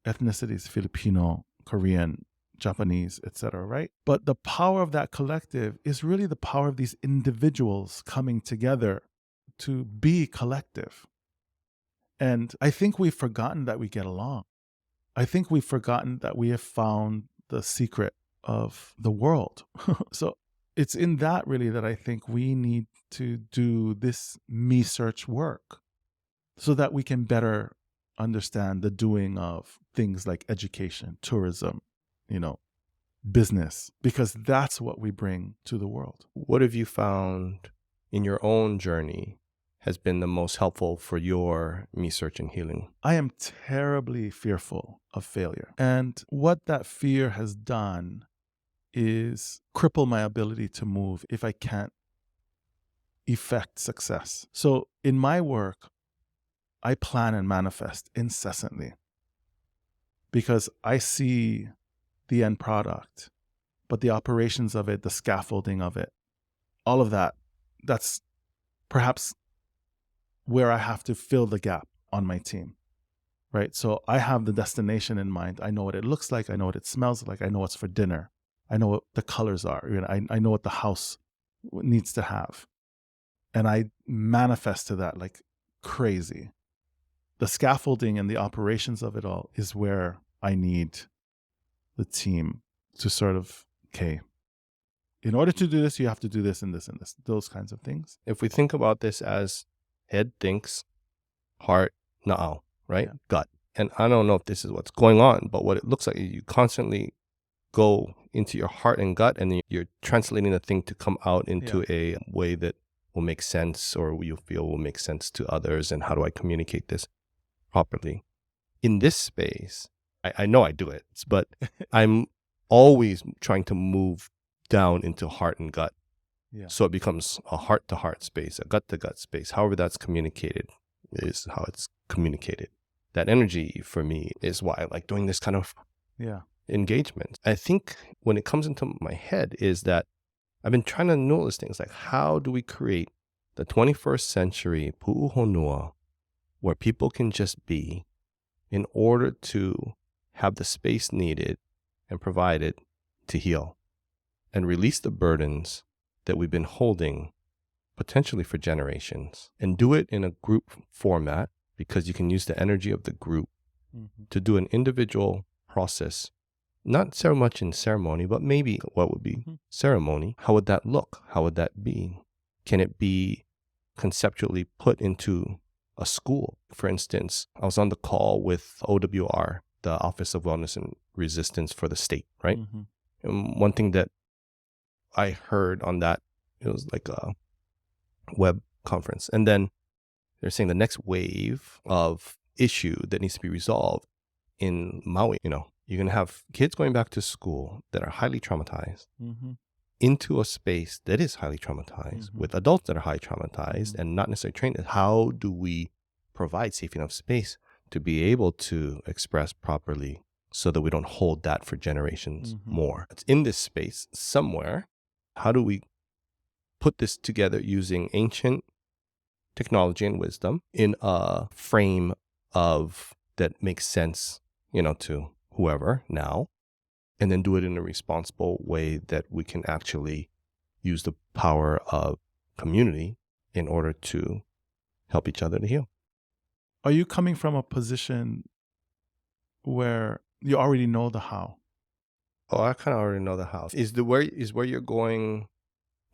ethnicities, Filipino, Korean, Japanese, etc., right? But the power of that collective is really the power of these individuals coming together to be collective. And I think we've forgotten that we get along. I think we've forgotten that we have found the secret of the world. So it's in that really that I think we need to do this me search work so that we can better understand the doing of things like education, tourism, business, because that's what we bring to the world. What have you found in your own journey has been the most helpful for your me search and healing? I am terribly fearful of failure. And what that fear has done is cripple my ability to move if I can't effect success. So in my work, I plan and manifest incessantly because I see the end product, but the operations of it, the scaffolding of it, all of that, that's perhaps where I have to fill the gap on my team, right? So I have the destination in mind. I know what it looks like. I know what it smells like. I know what's for dinner. I know what the colors are. I know what the house needs to have. And I manifest to that. Like crazy. The scaffolding and the operations of it all is where I need the team to sort of, okay, in order to do this, you have to do this and this and this, those kinds of things. If we think about this as head thinks, heart, na'au, right? Yeah. Gut. And I don't know if this is what's going on, but what it looks like is you constantly go into your heart and gut, and then you're translating the thing to come out into a way that will make sense, or you feel will make sense to others. And how do I communicate this properly? In this space, I know I do it, but I'm always trying to move down into heart and gut. Yeah. So it becomes a heart-to-heart space, a gut-to-gut space. However that's communicated is how it's communicated. That energy for me is why I like doing this kind of engagement. I think when it comes into my head is that I've been trying to notice things like, how do we create the 21st century pu'uhonua where people can just be in order to have the space needed and provided to heal and release the burdens that we've been holding potentially for generations, and do it in a group format, because you can use the energy of the group to do an individual process, not so much in ceremony, but maybe what would be ceremony. How would that look? How would that be? Can it be conceptually put into a school? For instance, I was on the call with OWR, the Office of Wellness and Resistance for the state, right? And one thing that I heard on that, it was like a web conference. And then they're saying the next wave of issue that needs to be resolved in Maui, you're going to have kids going back to school that are highly traumatized into a space that is highly traumatized with adults that are highly traumatized and not necessarily trained. How do we provide safe enough space to be able to express properly so that we don't hold that for generations more? It's in this space somewhere. How do we put this together using ancient technology and wisdom in a frame of that makes sense, to whoever now, and then do it in a responsible way that we can actually use the power of community in order to help each other to heal? Are you coming from a position where you already know the how? Oh, I kind of already know the how. Is where you're going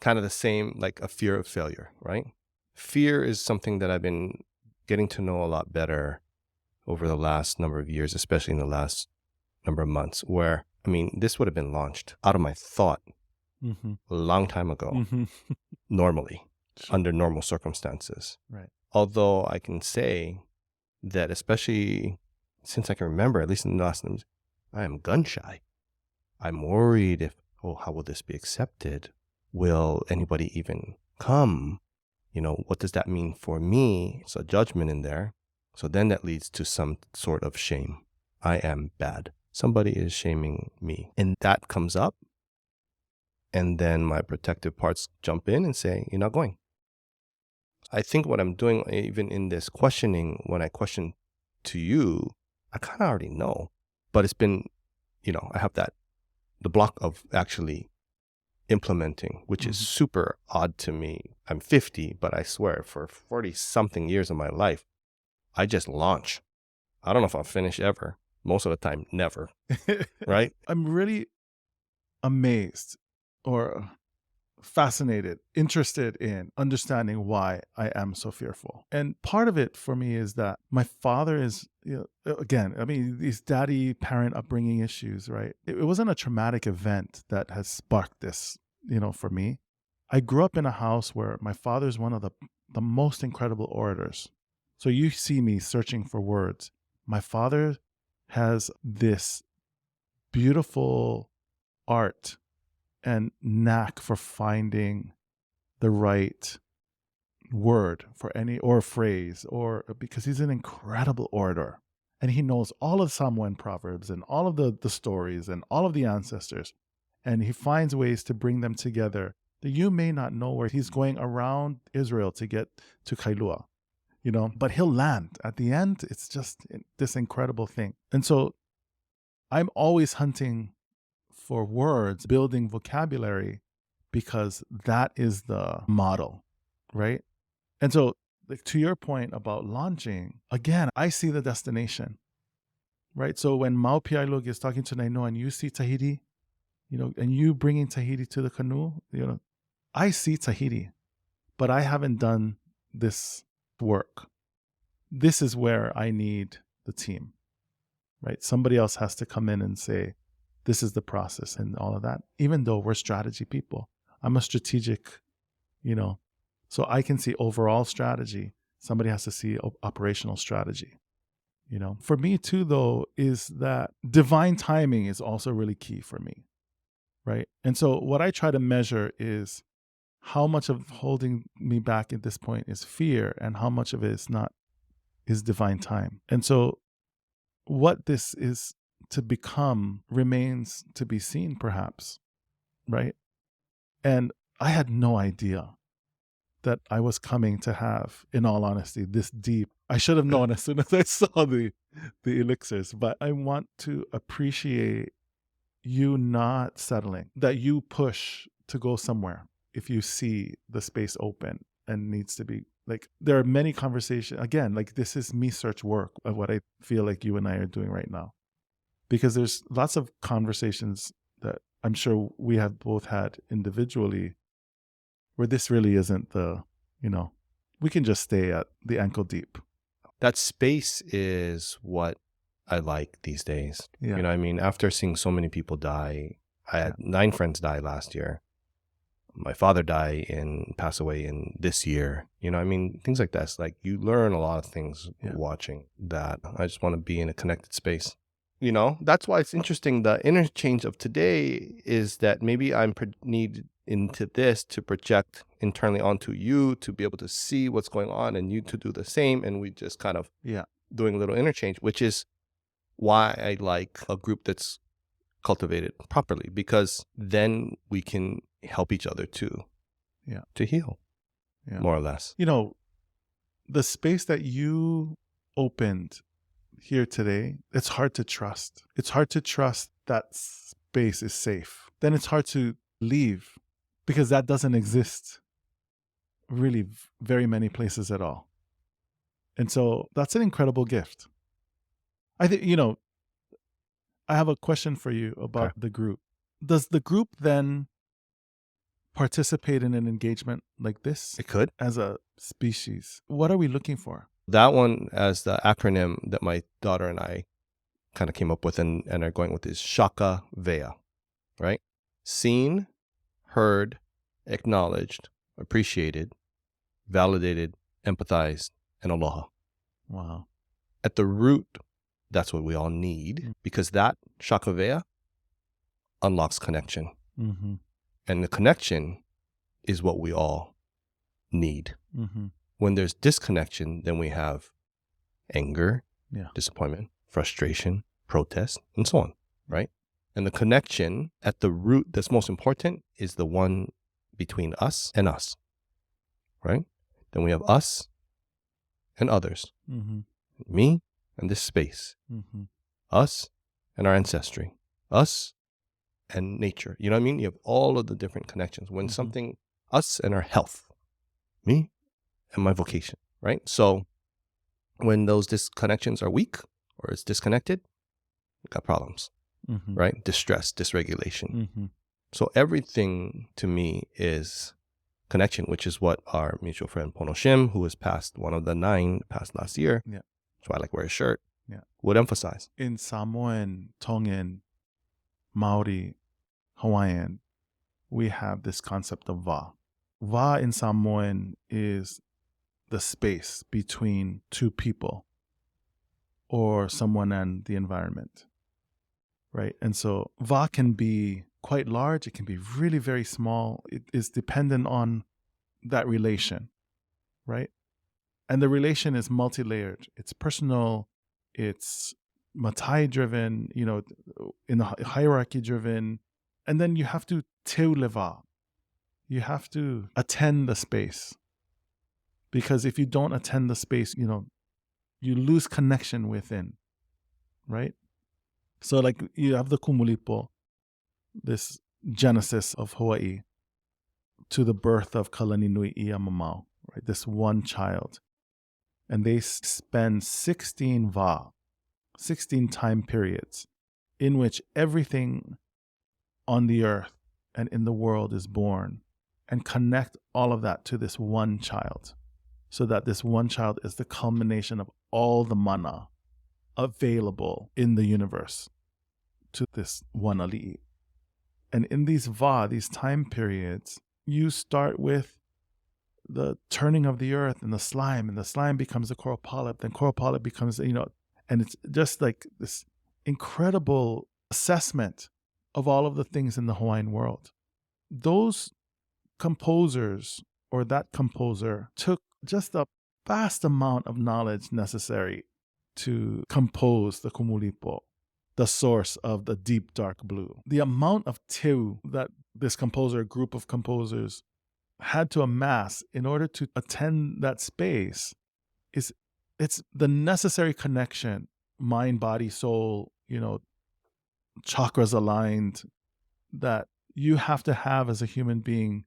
kind of the same, like a fear of failure, right? Fear is something that I've been getting to know a lot better over the last number of years, especially in the last number of months, where, this would have been launched out of my thought a long time ago, normally, under normal circumstances. Right. Although I can say that, especially since I can remember, at least in the last months, I am gun shy. I'm worried if, how will this be accepted? Will anybody even come? What does that mean for me? It's a judgment in there. So then that leads to some sort of shame. I am bad. Somebody is shaming me. And that comes up. And then my protective parts jump in and say, you're not going. I think what I'm doing, even in this questioning, when I question to you, I kind of already know. But it's been, I have the block of actually implementing, which is super odd to me. I'm 50, but I swear for 40 something years of my life, I just launch. I don't know if I'll finish ever. Most of the time, never. Right? I'm really amazed or fascinated, interested in understanding why I am so fearful. And part of it for me is that my father is, these daddy parent upbringing issues, right? It wasn't a traumatic event that has sparked this, for me. I grew up in a house where my father's one of the most incredible orators. So you see me searching for words. My father has this beautiful art and knack for finding the right word for any or phrase, or because he's an incredible orator and he knows all of Samoan proverbs and all of the stories and all of the ancestors, and he finds ways to bring them together that you may not know, where he's going around Israel to get to Kailua, but he'll land at the end. It's just this incredible thing. And so I'm always hunting for words, building vocabulary, because that is the model, right? And so like to your point about launching, again, I see the destination, right? So when Maupiailug is talking to Nainoa and you see Tahiti, and you bringing Tahiti to the canoe, I see Tahiti, but I haven't done this work. This is where I need the team, right? Somebody else has to come in and say, this is the process and all of that, even though we're strategy people. I'm a strategic, so I can see overall strategy. Somebody has to see operational strategy. For me too, though, is that divine timing is also really key for me, right? And so what I try to measure is how much of holding me back at this point is fear and how much of it is divine time. And so what this is to become remains to be seen, perhaps, right? And I had no idea that I was coming to have, in all honesty, this deep. I should have known as soon as I saw the elixirs, but I want to appreciate you not settling, that you push to go somewhere if you see the space open and needs to be, like, there are many conversations, again, like this is me search work of what I feel like you and I are doing right now. Because there's lots of conversations that I'm sure we have both had individually where this really isn't we can just stay at the ankle deep. That space is what I like these days. Yeah. After seeing so many people die, I had 9 friends die last year. My father passed away in this year. Things like that. It's like you learn a lot of things watching that. I just want to be in a connected space. That's why it's interesting. The interchange of today is that maybe I'm need into this to project internally onto you to be able to see what's going on and you to do the same. And we just kind of doing a little interchange, which is why I like a group that's cultivated properly, because then we can help each other to heal, more or less. The space that you opened here today, it's hard to trust. It's hard to trust that space is safe. Then it's hard to leave because that doesn't exist really very many places at all. And so that's an incredible gift. I think, I have a question for you about the group. Does the group then participate in an engagement like this? It could. As a species. What are we looking for? That one, as the acronym that my daughter and I kind of came up with and are going with, is Shaka Vea, right? Seen, heard, acknowledged, appreciated, validated, empathized, and aloha. Wow. At the root, that's what we all need, because that Shaka Vea unlocks connection. Mm-hmm. And the connection is what we all need. Mm-hmm. When there's disconnection, then we have anger, disappointment, frustration, protest, and so on, right? And the connection at the root that's most important is the one between us and us, right? Then we have us and others, me and this space, us and our ancestry, us and nature. You know what I mean? You have all of the different connections. When something, us and our health, me and my vocation, right? So when those disconnections are weak or it's disconnected, we got problems, right? Distress, dysregulation. So everything to me is connection, which is what our mutual friend Pono Shim, who was passed, one of the 9 passed last year, so I like wear a shirt, would emphasize. In Samoan, Tongan, Maori, Hawaiian, we have this concept of va. Va in Samoan is the space between two people or someone and the environment, right? And so va can be quite large. It can be really very small. It is dependent on that relation, right? And the relation is multi-layered. It's personal. It's Matai driven, in the hierarchy driven. And then you have to teuleva. You have to attend the space. Because if you don't attend the space, you lose connection within, right? So like you have the kumulipo, this genesis of Hawaii to the birth of Kalani Nui Ia Mamau, right? This one child. and they spend 16 va, 16 time periods in which everything on the earth and in the world is born, and connect all of that to this one child, so that this one child is the culmination of all the mana available in the universe to this one ali'i. And in these va, these time periods, you start with the turning of the earth and the slime becomes a coral polyp, then coral polyp becomes, and it's just like this incredible assessment of all of the things in the Hawaiian world. Those composers, or that composer, took just a vast amount of knowledge necessary to compose the Kumulipo, the source of the deep dark blue. The amount of teu that this composer, group of composers, had to amass in order to attend that space it's the necessary connection, mind, body, soul, chakras aligned, that you have to have as a human being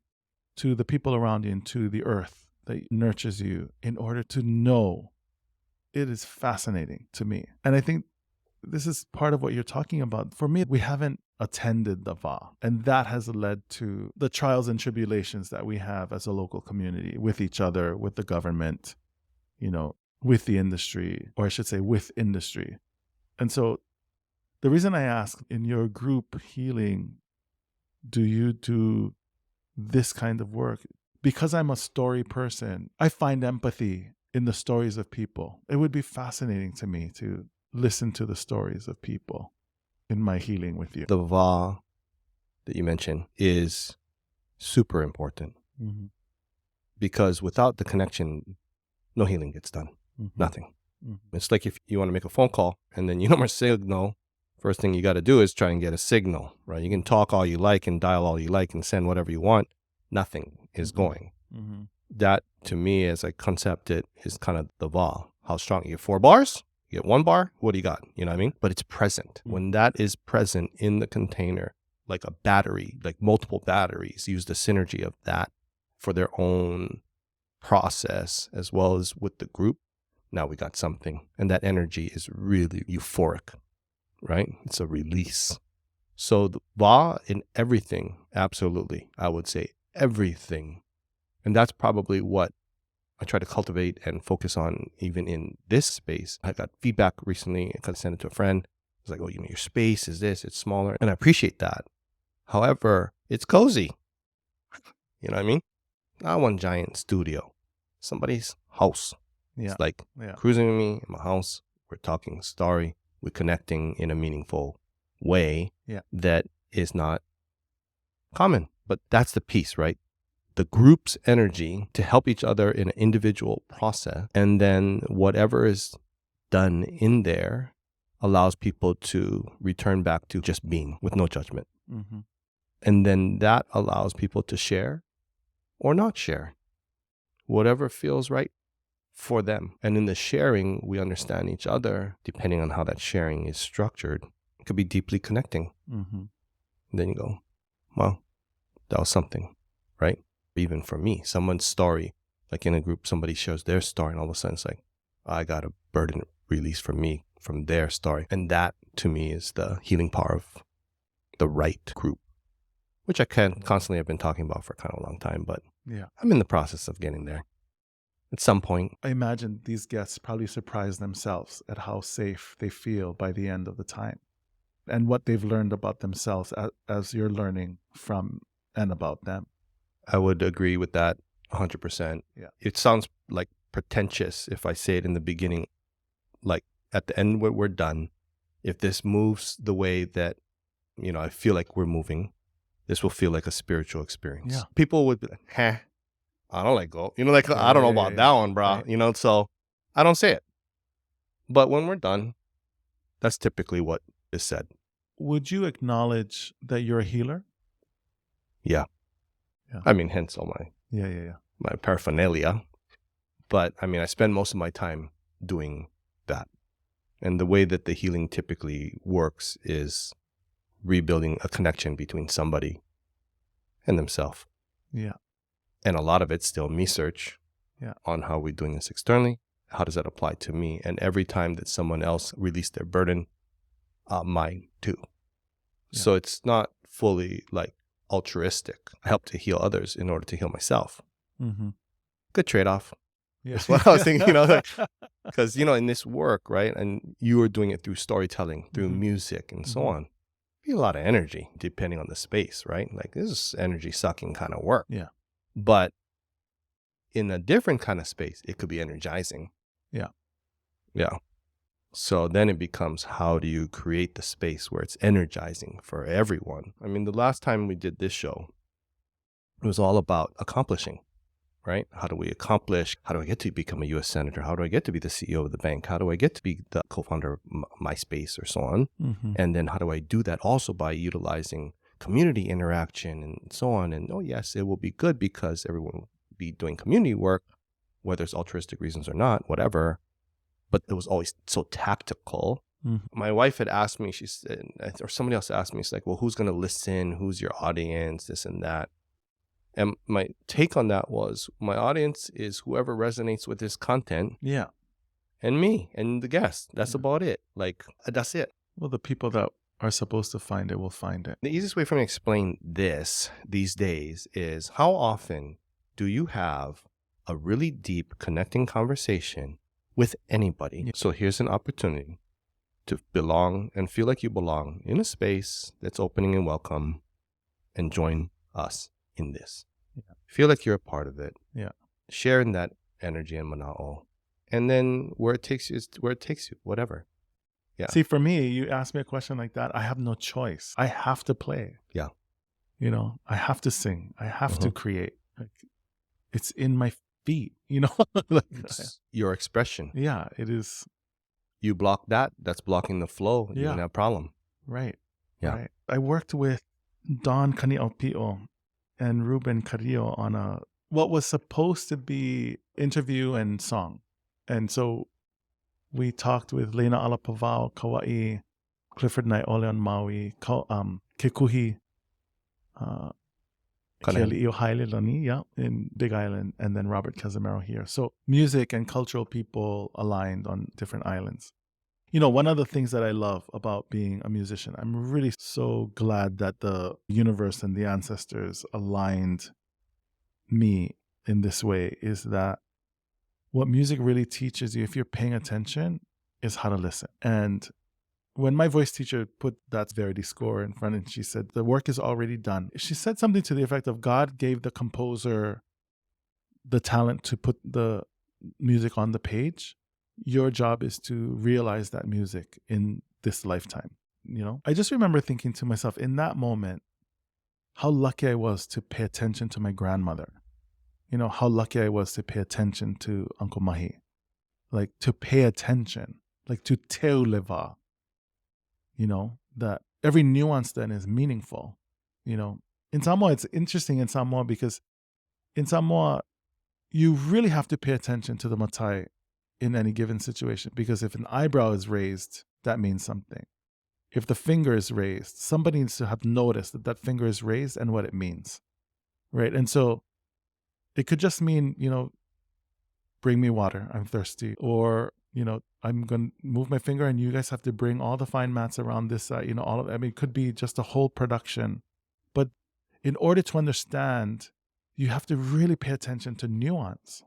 to the people around you and to the earth that nurtures you in order to know. It is fascinating to me. And I think this is part of what you're talking about. For me, we haven't attended the va, and that has led to the trials and tribulations that we have as a local community, with each other, with the government, with the industry, or I should say with industry. And so the reason I ask, in your group healing, do you do this kind of work? Because I'm a story person, I find empathy in the stories of people. It would be fascinating to me to listen to the stories of people in my healing with you. The va that you mentioned is super important, because without the connection, no healing gets done. Nothing. It's like if you want to make a phone call and then you don't have a signal, first thing you got to do is try and get a signal, right? You can talk all you like and dial all you like and send whatever you want. Nothing is going. That, to me, as I concept it, is kind of the va. How strong? You get 4 bars? You get 1 bar? What do you got? You know what I mean? But it's present. When that is present in the container, like a battery, like multiple batteries, use the synergy of that for their own process as well as with the group. Now we got something. And that energy is really euphoric, right? It's a release. So the va in everything, absolutely. I would say everything. And that's probably what I try to cultivate and focus on even in this space. I got feedback recently. I sent it to a friend. It's like, oh, your space is this, it's smaller. And I appreciate that. However, it's cozy. You know what I mean? Not one giant studio. Somebody's house. Yeah. It's like cruising with me in my house. We're talking story. We're connecting in a meaningful way that is not common. But that's the piece, right? The group's energy to help each other in an individual process. And then whatever is done in there allows people to return back to just being with no judgment. And then that allows people to share or not share, whatever feels right for them. And in the sharing, we understand each other. Depending on how that sharing is structured, it could be deeply connecting. And then you go, well, that was something, right? Even for me, someone's story, like in a group, somebody shares their story, and all of a sudden it's like, I got a burden release from me, from their story. And that, to me, is the healing power of the right group, which I constantly have been talking about for kind of a long time, but I'm in the process of getting there. At some point, I imagine these guests probably surprise themselves at how safe they feel by the end of the time, and what they've learned about themselves as you're learning from and about them. I would agree with that 100%. Yeah. It sounds like pretentious if I say it in the beginning, like at the end when we're done, if this moves the way that, I feel like we're moving, this will feel like a spiritual experience. Yeah. People would be like, I don't let go. I don't know about that one, bro. Right. So I don't say it. But when we're done, that's typically what is said. Would you acknowledge that you're a healer? Yeah. I mean, hence all my my paraphernalia. But I spend most of my time doing that. And the way that the healing typically works is rebuilding a connection between somebody and themselves. Yeah. And a lot of it's still me search on how we're doing this externally. how does that apply to me? And every time that someone else released their burden, mine too. Yeah. So it's not fully like altruistic. I help to heal others in order to heal myself. Mm-hmm. Good trade-off. Yeah. That's what I was thinking, because, in this work, right? And you are doing it through storytelling, through music and so on. Be a lot of energy depending on the space, right? Like this is energy sucking kind of work. Yeah. But in a different kind of space, it could be energizing. Yeah. Yeah. So then it becomes, how do you create the space where it's energizing for everyone? I mean, the last time we did this show, it was all about accomplishing, right? How do we accomplish? How do I get to become a U.S. Senator? How do I get to be the CEO of the bank? How do I get to be the co-founder of MySpace or so on? Mm-hmm. And then how do I do that also by utilizing community interaction and so on? And yes, it will be good because everyone will be doing community work, whether it's altruistic reasons or not, whatever. But it was always so tactical. Mm-hmm. My wife had asked me, she said, or somebody else asked me, it's like, well, who's going to listen? Who's your audience? This and that. And my take on that was, my audience is whoever resonates with this content. Yeah. And me and the guest. That's about it. Like, that's it. Well, the people that are supposed to find it will find it. The easiest way for me to explain this these days is, how often do you have a really deep connecting conversation with anybody? Yeah. So here's an opportunity to belong and feel like you belong in a space that's opening and welcome, and join us in this. Yeah. Feel like you're a part of it. Yeah. Share in that energy and mana'o. And then where it takes you is where it takes you, whatever. Yeah. See, for me, you ask me a question like that, I have no choice. I have to play. Yeah. I have to sing. I have to create. Like, it's in my feet, like, it's your expression. Yeah, it is. You block that, that's blocking the flow. You're going to have a problem. Right. Yeah. Right. I worked with Don Kani'aupio and Ruben Carrillo on what was supposed to be interview and song. And so we talked with Lena Alapavao, Kauai, Clifford Naiole on Maui, Kekuhi, Keali'io Haililani, in Big Island, and then Robert Casimiro here. So music and cultural people aligned on different islands. One of the things that I love about being a musician, I'm really so glad that the universe and the ancestors aligned me in this way, is that what music really teaches you, if you're paying attention, is how to listen. And when my voice teacher put that Verity score in front and she said, the work is already done, she said something to the effect of, God gave the composer the talent to put the music on the page. Your job is to realize that music in this lifetime. I just remember thinking to myself in that moment, how lucky I was to pay attention to my grandmother. How lucky I was to pay attention to Uncle Mahi. Like, to pay attention, like to teuleva. That every nuance then is meaningful. In Samoa, it's interesting in Samoa because in Samoa, you really have to pay attention to the matai in any given situation, because if an eyebrow is raised, that means something. If the finger is raised, somebody needs to have noticed that that finger is raised and what it means, right? And so it could just mean, bring me water, I'm thirsty, or, I'm going to move my finger and you guys have to bring all the fine mats around this, all of, it could be just a whole production. But in order to understand, you have to really pay attention to nuance.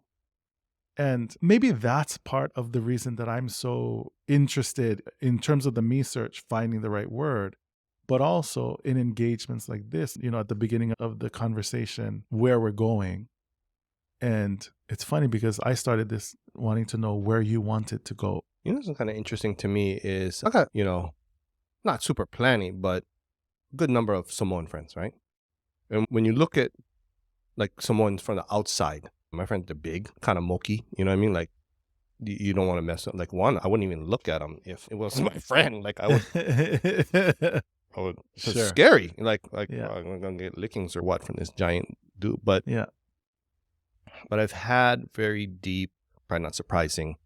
And maybe that's part of the reason that I'm so interested in terms of the me search, finding the right word, but also in engagements like this, at the beginning of the conversation, where we're going. And it's funny because I started this wanting to know where you wanted to go. What's kind of interesting to me is I got, not super plenty, but a good number of Samoan friends, right? And when you look at like Samoans from the outside, my friends, they're big, kind of moky, you know what I mean? Like, you don't want to mess up. Like, one, I wouldn't even look at him if it was my friend. Like, I would, it's Sure. scary. Like, Yeah. I'm going to get lickings or what from this giant dude. But Yeah. But I've had very deep, probably not surprising,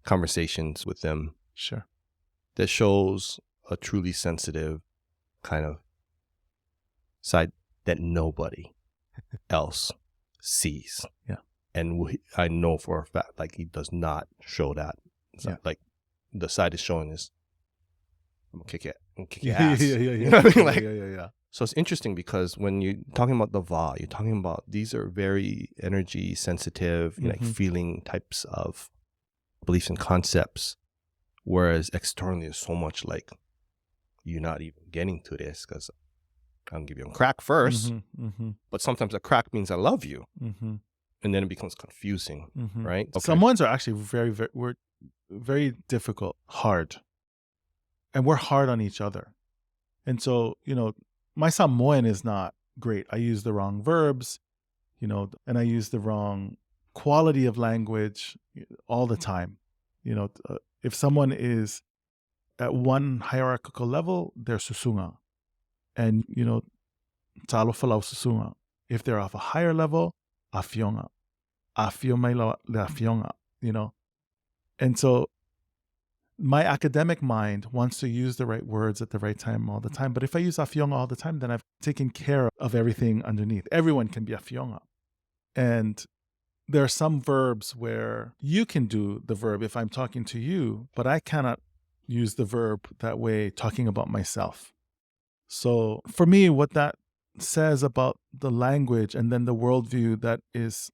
conversations with them. Sure. That shows a truly sensitive kind of side that nobody else sees. Yeah. And I know for a fact, like, he does not show that. Like, the side is showing is, I'm gonna kick your ass. You know what I mean? Like, yeah. So it's interesting because when you're talking about the va, you're talking about these are very energy sensitive, like feeling types of beliefs and concepts. Whereas externally is so much like, you're not even getting to this because I'm gonna give you a crack first. But sometimes a crack means I love you. And then it becomes confusing, right? Okay. Samoans are actually we're very difficult, hard. And we're hard on each other. And so, my Samoan is not great. I use the wrong verbs, and I use the wrong quality of language all the time. If someone is at one hierarchical level, they're susunga. And, talo falau susunga. If they're off a higher level, afionga. Afiomaila le afionga, And so my academic mind wants to use the right words at the right time all the time. But if I use afionga all the time, then I've taken care of everything underneath. Everyone can be afionga. And there are some verbs where you can do the verb if I'm talking to you, but I cannot use the verb that way talking about myself. So for me, what that says about the language and then the worldview that is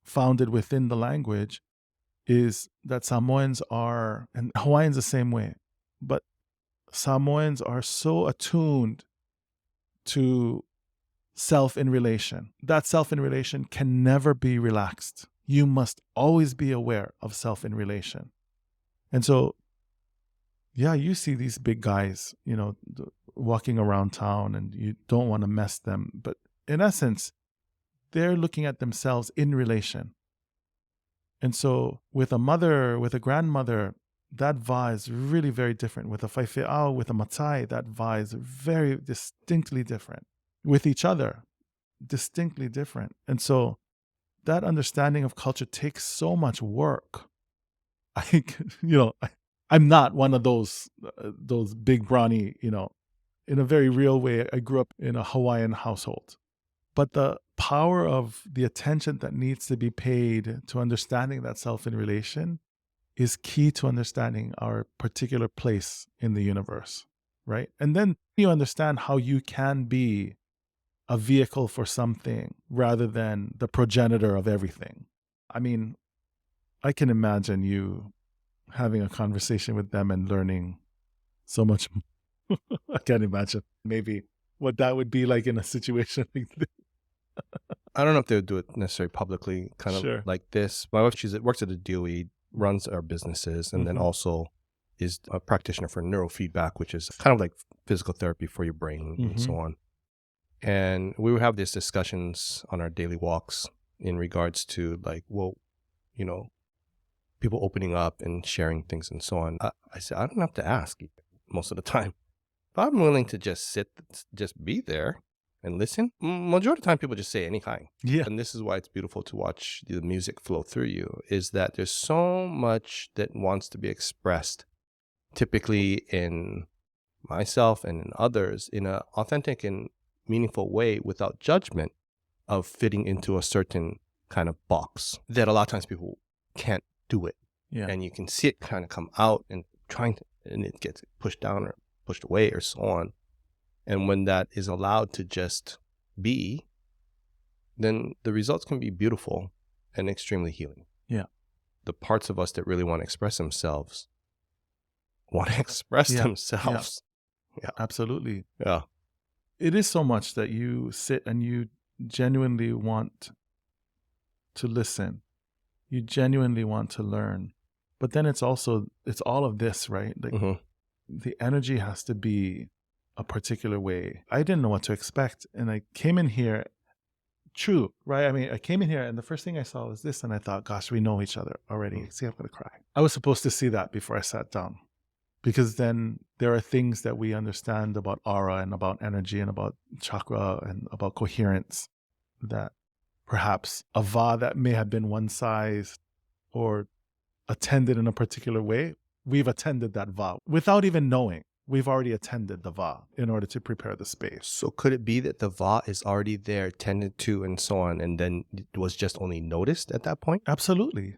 founded within the language is that Samoans are, and Hawaiians the same way, but Samoans are so attuned to self in relation. That self in relation can never be relaxed. You must always be aware of self in relation. And so, you see these big guys, walking around town and you don't want to mess them. But in essence, they're looking at themselves in relation. And so with a mother, with a grandmother, that va is really very different. With a whaifeʻao, with a matai, that va is very distinctly different. With each other, distinctly different. And so that understanding of culture takes so much work. I'm not one of those big brawny, in a very real way. I grew up in a Hawaiian household. But the power of the attention that needs to be paid to understanding that self in relation is key to understanding our particular place in the universe, right? And then you understand how you can be a vehicle for something rather than the progenitor of everything. I mean, I can imagine you having a conversation with them and learning so much. I can't imagine maybe what that would be like in a situation like this. I don't know if they would do it necessarily publicly, kind of like this. My wife, works at the DOE, runs our businesses, and then also is a practitioner for neurofeedback, which is kind of like physical therapy for your brain and so on. And we would have these discussions on our daily walks in regards to like, people opening up and sharing things and so on. I said, I don't have to ask most of the time. If I'm willing to just be there and listen, majority of the time people just say anything. Yeah. And this is why it's beautiful to watch the music flow through you, is that there's so much that wants to be expressed, typically in myself and in others, in an authentic and meaningful way without judgment of fitting into a certain kind of box that a lot of times people can't do it. Yeah. And you can see it kind of come out and and it gets pushed down or pushed away or so on. And when that is allowed to just be, then the results can be beautiful and extremely healing. Yeah. The parts of us that really want to express themselves want to express themselves. Yeah. Absolutely. Yeah. It is so much that you sit and you genuinely want to listen. You genuinely want to learn. But then it's all of this, right? Like the energy has to be a particular way. I didn't know what to expect. And I came in here, true, right? I mean, I came in here and the first thing I saw was this. And I thought, gosh, we know each other already. See, I'm going to cry. I was supposed to see that before I sat down. Because then there are things that we understand about aura and about energy and about chakra and about coherence that perhaps a va that may have been one size or attended in a particular way, we've attended that va without even knowing. we've already attended the va in order to prepare the space. So could it be that the va is already there, tended to, and so on, and then it was just only noticed at that point? Absolutely.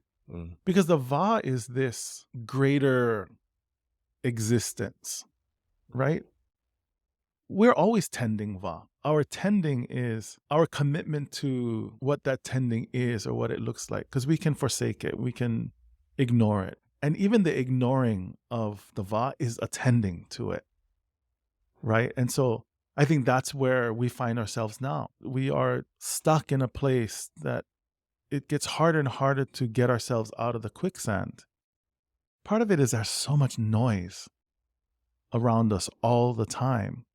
Because the va is this greater existence, right? We're always tending va. Our tending is our commitment to what that tending is or what it looks like, because we can forsake it, we can ignore it. And even the ignoring of the va is attending to it, right? And so I think that's where we find ourselves now. We are stuck in a place that it gets harder and harder to get ourselves out of the quicksand. Part of it is there's so much noise around us all the time.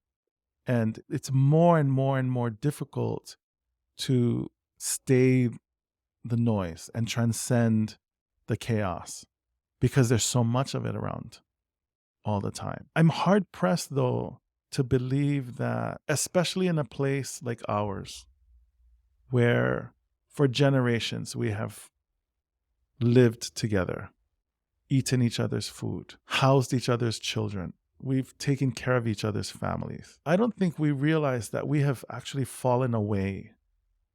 And it's more and more and more difficult to stay the noise and transcend the chaos because there's so much of it around all the time. I'm hard pressed, though, to believe that, especially in a place like ours, where for generations we have lived together, eaten each other's food, housed each other's children, we've taken care of each other's families. I don't think we realize that we have actually fallen away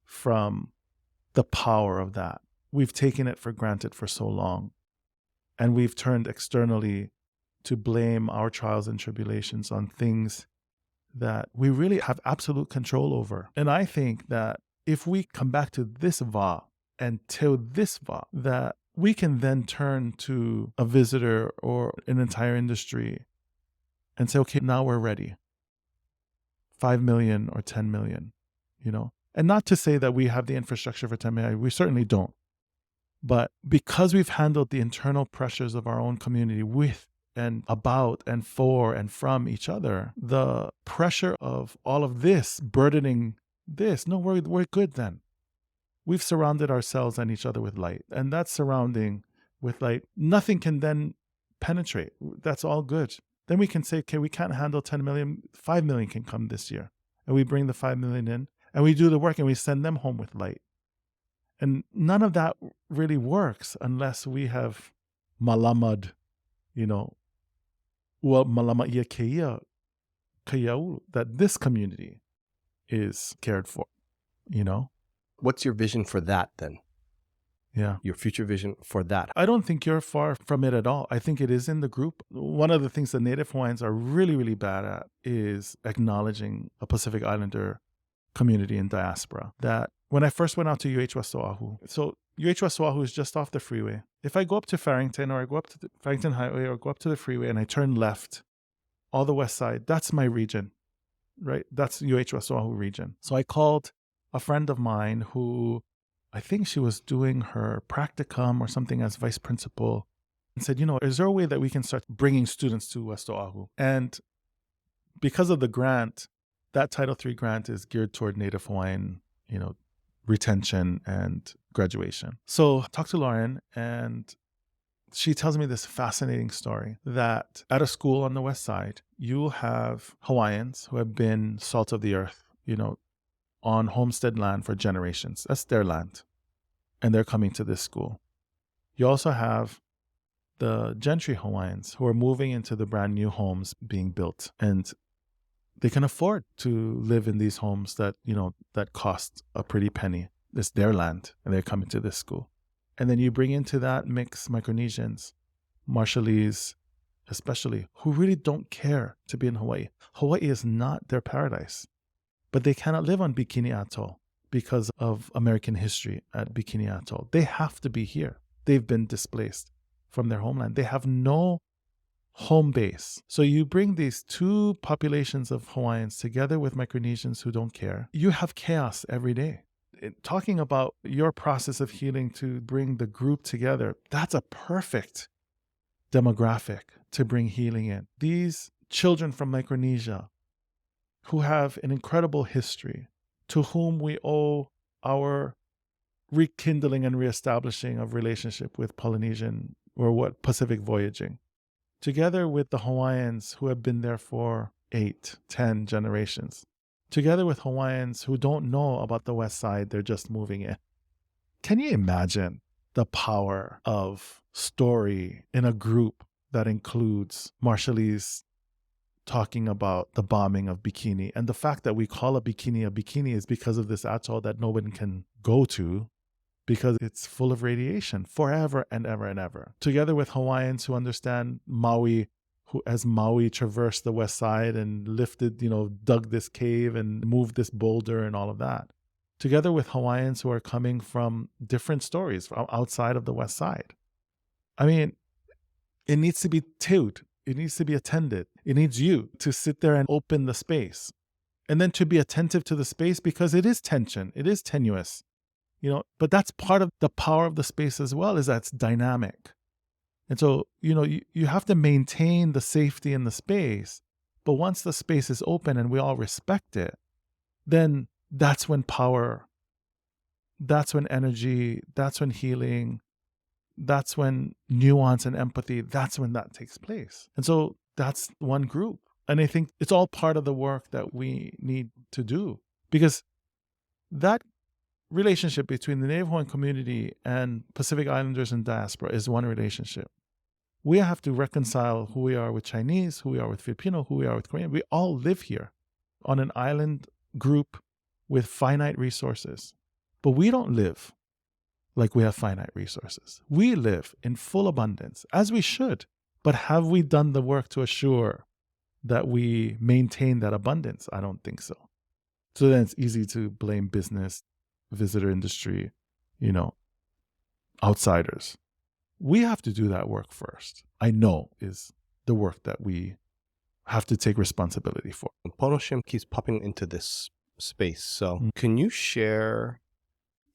from the power of that. We've taken it for granted for so long. And we've turned externally to blame our trials and tribulations on things that we really have absolute control over. And I think that if we come back to this va and till this va, that we can then turn to a visitor or an entire industry and say, okay, now we're ready. 5 million or 10 million, And not to say that we have the infrastructure for 10 million. We certainly don't. But because we've handled the internal pressures of our own community with and about and for and from each other, the pressure of all of this burdening this, no, we're good then. We've surrounded ourselves and each other with light. And that surrounding with light, nothing can then penetrate. That's all good. Then we can say, okay, we can't handle 10 million, 5 million can come this year. And we bring the 5 million in and we do the work and we send them home with light. And none of that really works unless we have malamad, malama ia keia kaiau, that this community is cared for, What's your vision for that then? Yeah. Your future vision for that? I don't think you're far from it at all. I think it is in the group. One of the things that Native Hawaiians are really, really bad at is acknowledging a Pacific Islander community in diaspora. That when I first went out to UH West Oahu, so UH West Oahu is just off the freeway. If I go up to Farrington or I go up to the Farrington Highway or go up to the freeway and I turn left, all the west side, that's my region, right? That's UH West Oahu region. So I called a friend of mine who I think she was doing her practicum or something as vice principal and said, is there a way that we can start bringing students to West Oahu? And because of the grant, that Title III grant is geared toward Native Hawaiian, retention and graduation. So I talked to Lauren and she tells me this fascinating story that at a school on the west side, you'll have Hawaiians who have been salt of the earth, on homestead land for generations. That's their land. And they're coming to this school. You also have the gentry Hawaiians who are moving into the brand new homes being built. And they can afford to live in these homes that, that cost a pretty penny. It's their land and they're coming to this school. And then you bring into that mix Micronesians, Marshallese, especially, who really don't care to be in Hawaii. Hawaii is not their paradise. But they cannot live on Bikini Atoll because of American history at Bikini Atoll. They have to be here. They've been displaced from their homeland. They have no home base. So you bring these two populations of Hawaiians together with Micronesians who don't care. You have chaos every day. Talking about your process of healing to bring the group together, that's a perfect demographic to bring healing in. These children from Micronesia who have an incredible history, to whom we owe our rekindling and reestablishing of relationship with Polynesian or Pacific voyaging, together with the Hawaiians who have been there for 8, 10 generations, together with Hawaiians who don't know about the west side, they're just moving in. Can you imagine the power of story in a group that includes Marshallese, talking about the bombing of Bikini. And the fact that we call a bikini is because of this atoll that no one can go to because it's full of radiation forever and ever and ever. Together with Hawaiians who understand Maui, who as Maui traversed the west side and lifted, dug this cave and moved this boulder and all of that. Together with Hawaiians who are coming from different stories from outside of the west side. I mean, it needs to be tilled. It needs to be attended. It needs you to sit there and open the space. And then to be attentive to the space because it is tension. It is tenuous. But that's part of the power of the space as well, is that it's dynamic. And so, you have to maintain the safety in the space. But once the space is open and we all respect it, then that's when power, that's when energy, that's when healing, that's when nuance and empathy, that's when that takes place. And so that's one group. And I think it's all part of the work that we need to do, because that relationship between the Native Hawaiian community and Pacific Islanders and diaspora is one relationship. We have to reconcile who we are with Chinese, who we are with Filipino, who we are with Korean. We all live here on an island group with finite resources. But we don't live like we have finite resources. We live in full abundance, as we should. But have we done the work to assure that we maintain that abundance? I don't think so. So then it's easy to blame business, visitor industry, outsiders. We have to do that work first. I know is the work that we have to take responsibility for. Pono Shim keeps popping into this space. So can you share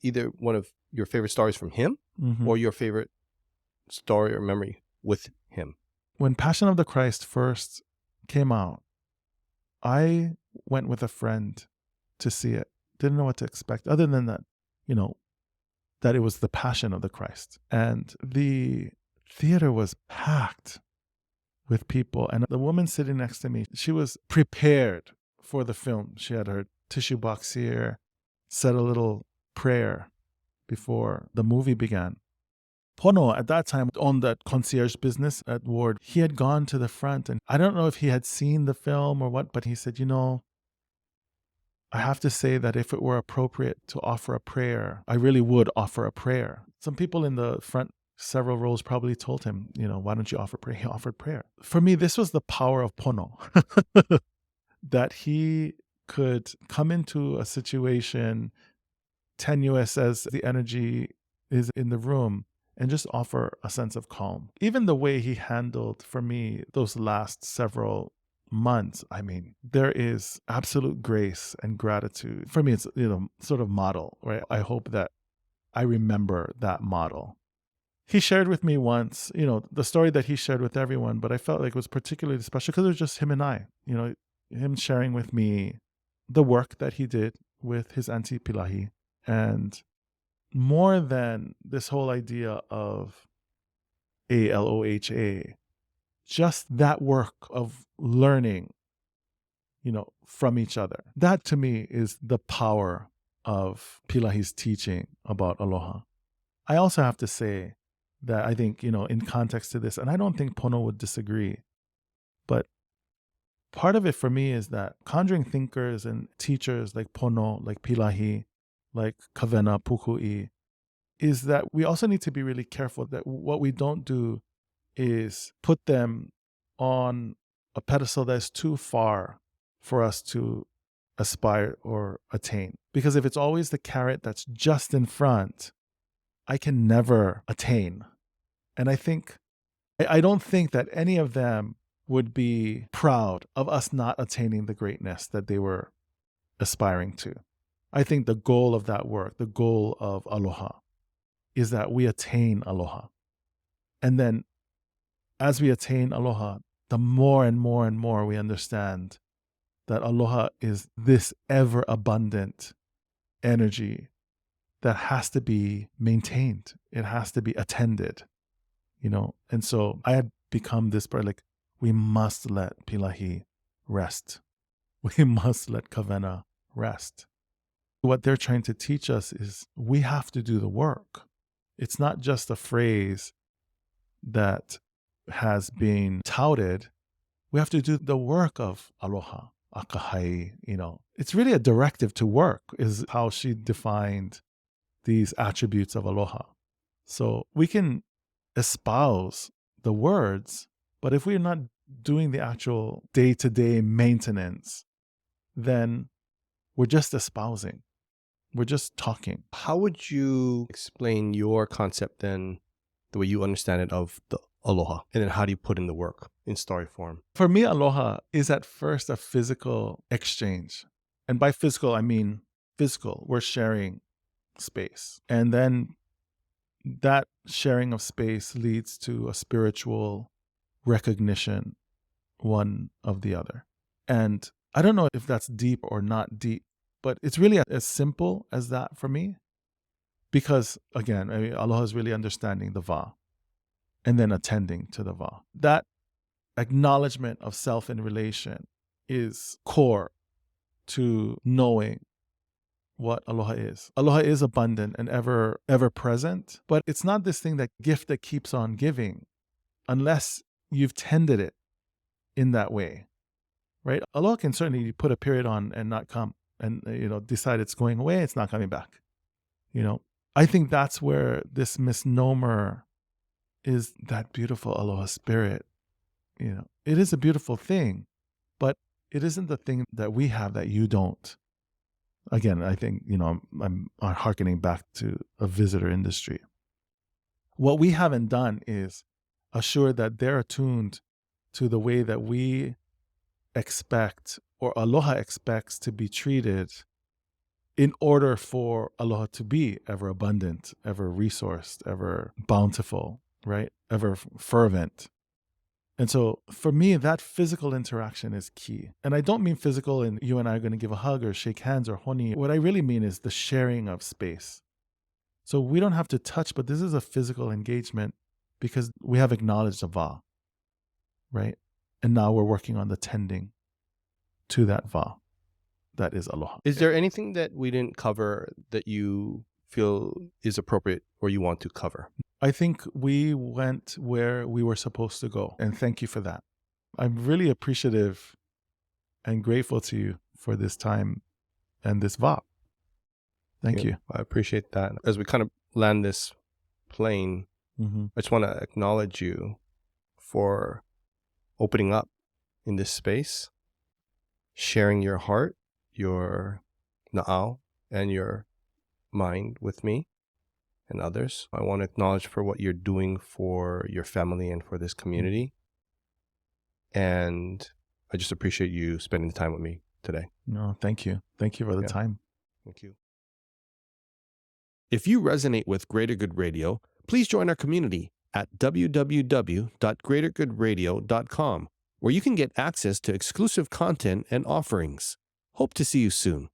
either one of your favorite stories from him or your favorite story or memory with him? When Passion of the Christ first came out, I went with a friend to see it. Didn't know what to expect other than that, that it was the Passion of the Christ. And the theater was packed with people. And the woman sitting next to me, she was prepared for the film. She had her tissue box here, said a little prayer before the movie began. Pono, at that time, owned that concierge business at Ward. He had gone to the front, and I don't know if he had seen the film or what, but he said, I have to say that if it were appropriate to offer a prayer, I really would offer a prayer. Some people in the front, several rows, probably told him, why don't you offer prayer? He offered prayer. For me, this was the power of Pono, that he could come into a situation tenuous as the energy is in the room and just offer a sense of calm. Even the way he handled, for me, those last several months, there is absolute grace and gratitude. For me, it's, sort of model, right? I hope that I remember that model. He shared with me once, the story that he shared with everyone, but I felt like it was particularly special because it was just him and I, him sharing with me the work that he did with his auntie Pilahi. And more than this whole idea of ALOHA, just that work of learning, from each other. That to me is the power of Pilahi's teaching about aloha. I also have to say that I think, in context to this, and I don't think Pono would disagree, but part of it for me is that conjuring thinkers and teachers like Pono, like Pilahi, like Kavena, Pukui, is that we also need to be really careful that what we don't do is put them on a pedestal that's too far for us to aspire or attain. Because if it's always the carrot that's just in front, I can never attain. And I don't think that any of them would be proud of us not attaining the greatness that they were aspiring to. I think the goal of that work, the goal of aloha, is that we attain aloha. And then as we attain aloha, the more and more and more we understand that aloha is this ever abundant energy that has to be maintained. It has to be attended, And so I had become this part, like, we must let Pilahi rest. We must let Kavena rest. What they're trying to teach us is we have to do the work. It's not just a phrase that has been touted We have to do the work of aloha, akahai, It's really a directive to work is how she defined these attributes of aloha. So we can espouse the words, but if we're not doing the actual day-to-day maintenance, then we're just espousing. We're just talking. How would you explain your concept then, the way you understand it, of the aloha? And then how do you put in the work in story form? For me, aloha is at first a physical exchange. And by physical, I mean physical. We're sharing space. And then that sharing of space leads to a spiritual recognition, one of the other. And I don't know if that's deep or not deep, but it's really as simple as that for me. Because again, aloha is really understanding the va and then attending to the va. That acknowledgement of self in relation is core to knowing what aloha is. Aloha is abundant and ever present, but it's not this thing, that gift that keeps on giving unless you've tended it in that way, right? Aloha can certainly put a period on and not come and, decide it's going away, it's not coming back. I think that's where this misnomer is, that beautiful aloha spirit. It is a beautiful thing, but it isn't the thing that we have that you don't. Again, I think, I'm hearkening back to a visitor industry. What we haven't done is assure that they're attuned to the way that we expect, or aloha expects, to be treated in order for aloha to be ever abundant, ever resourced, ever bountiful, right? Ever fervent. And so for me, that physical interaction is key. And I don't mean physical and you and I are going to give a hug or shake hands or honi. What I really mean is the sharing of space. So we don't have to touch, but this is a physical engagement because we have acknowledged the va, right? And now we're working on the tending to that va. That is aloha. Is there anything that we didn't cover that you feel is appropriate or you want to cover? I think we went where we were supposed to go, and thank you for that. I'm really appreciative and grateful to you for this time and this va. Thank you. I appreciate that. As we kind of land this plane, I just want to acknowledge you for opening up in this space, sharing your heart, your na'au, and your mind with me and others. I want to acknowledge for what you're doing for your family and for this community. And I just appreciate you spending the time with me today. No, thank you. Thank you for the time. Thank you. If you resonate with Greater Good Radio, please join our community at www.greatergoodradio.com, where you can get access to exclusive content and offerings. Hope to see you soon.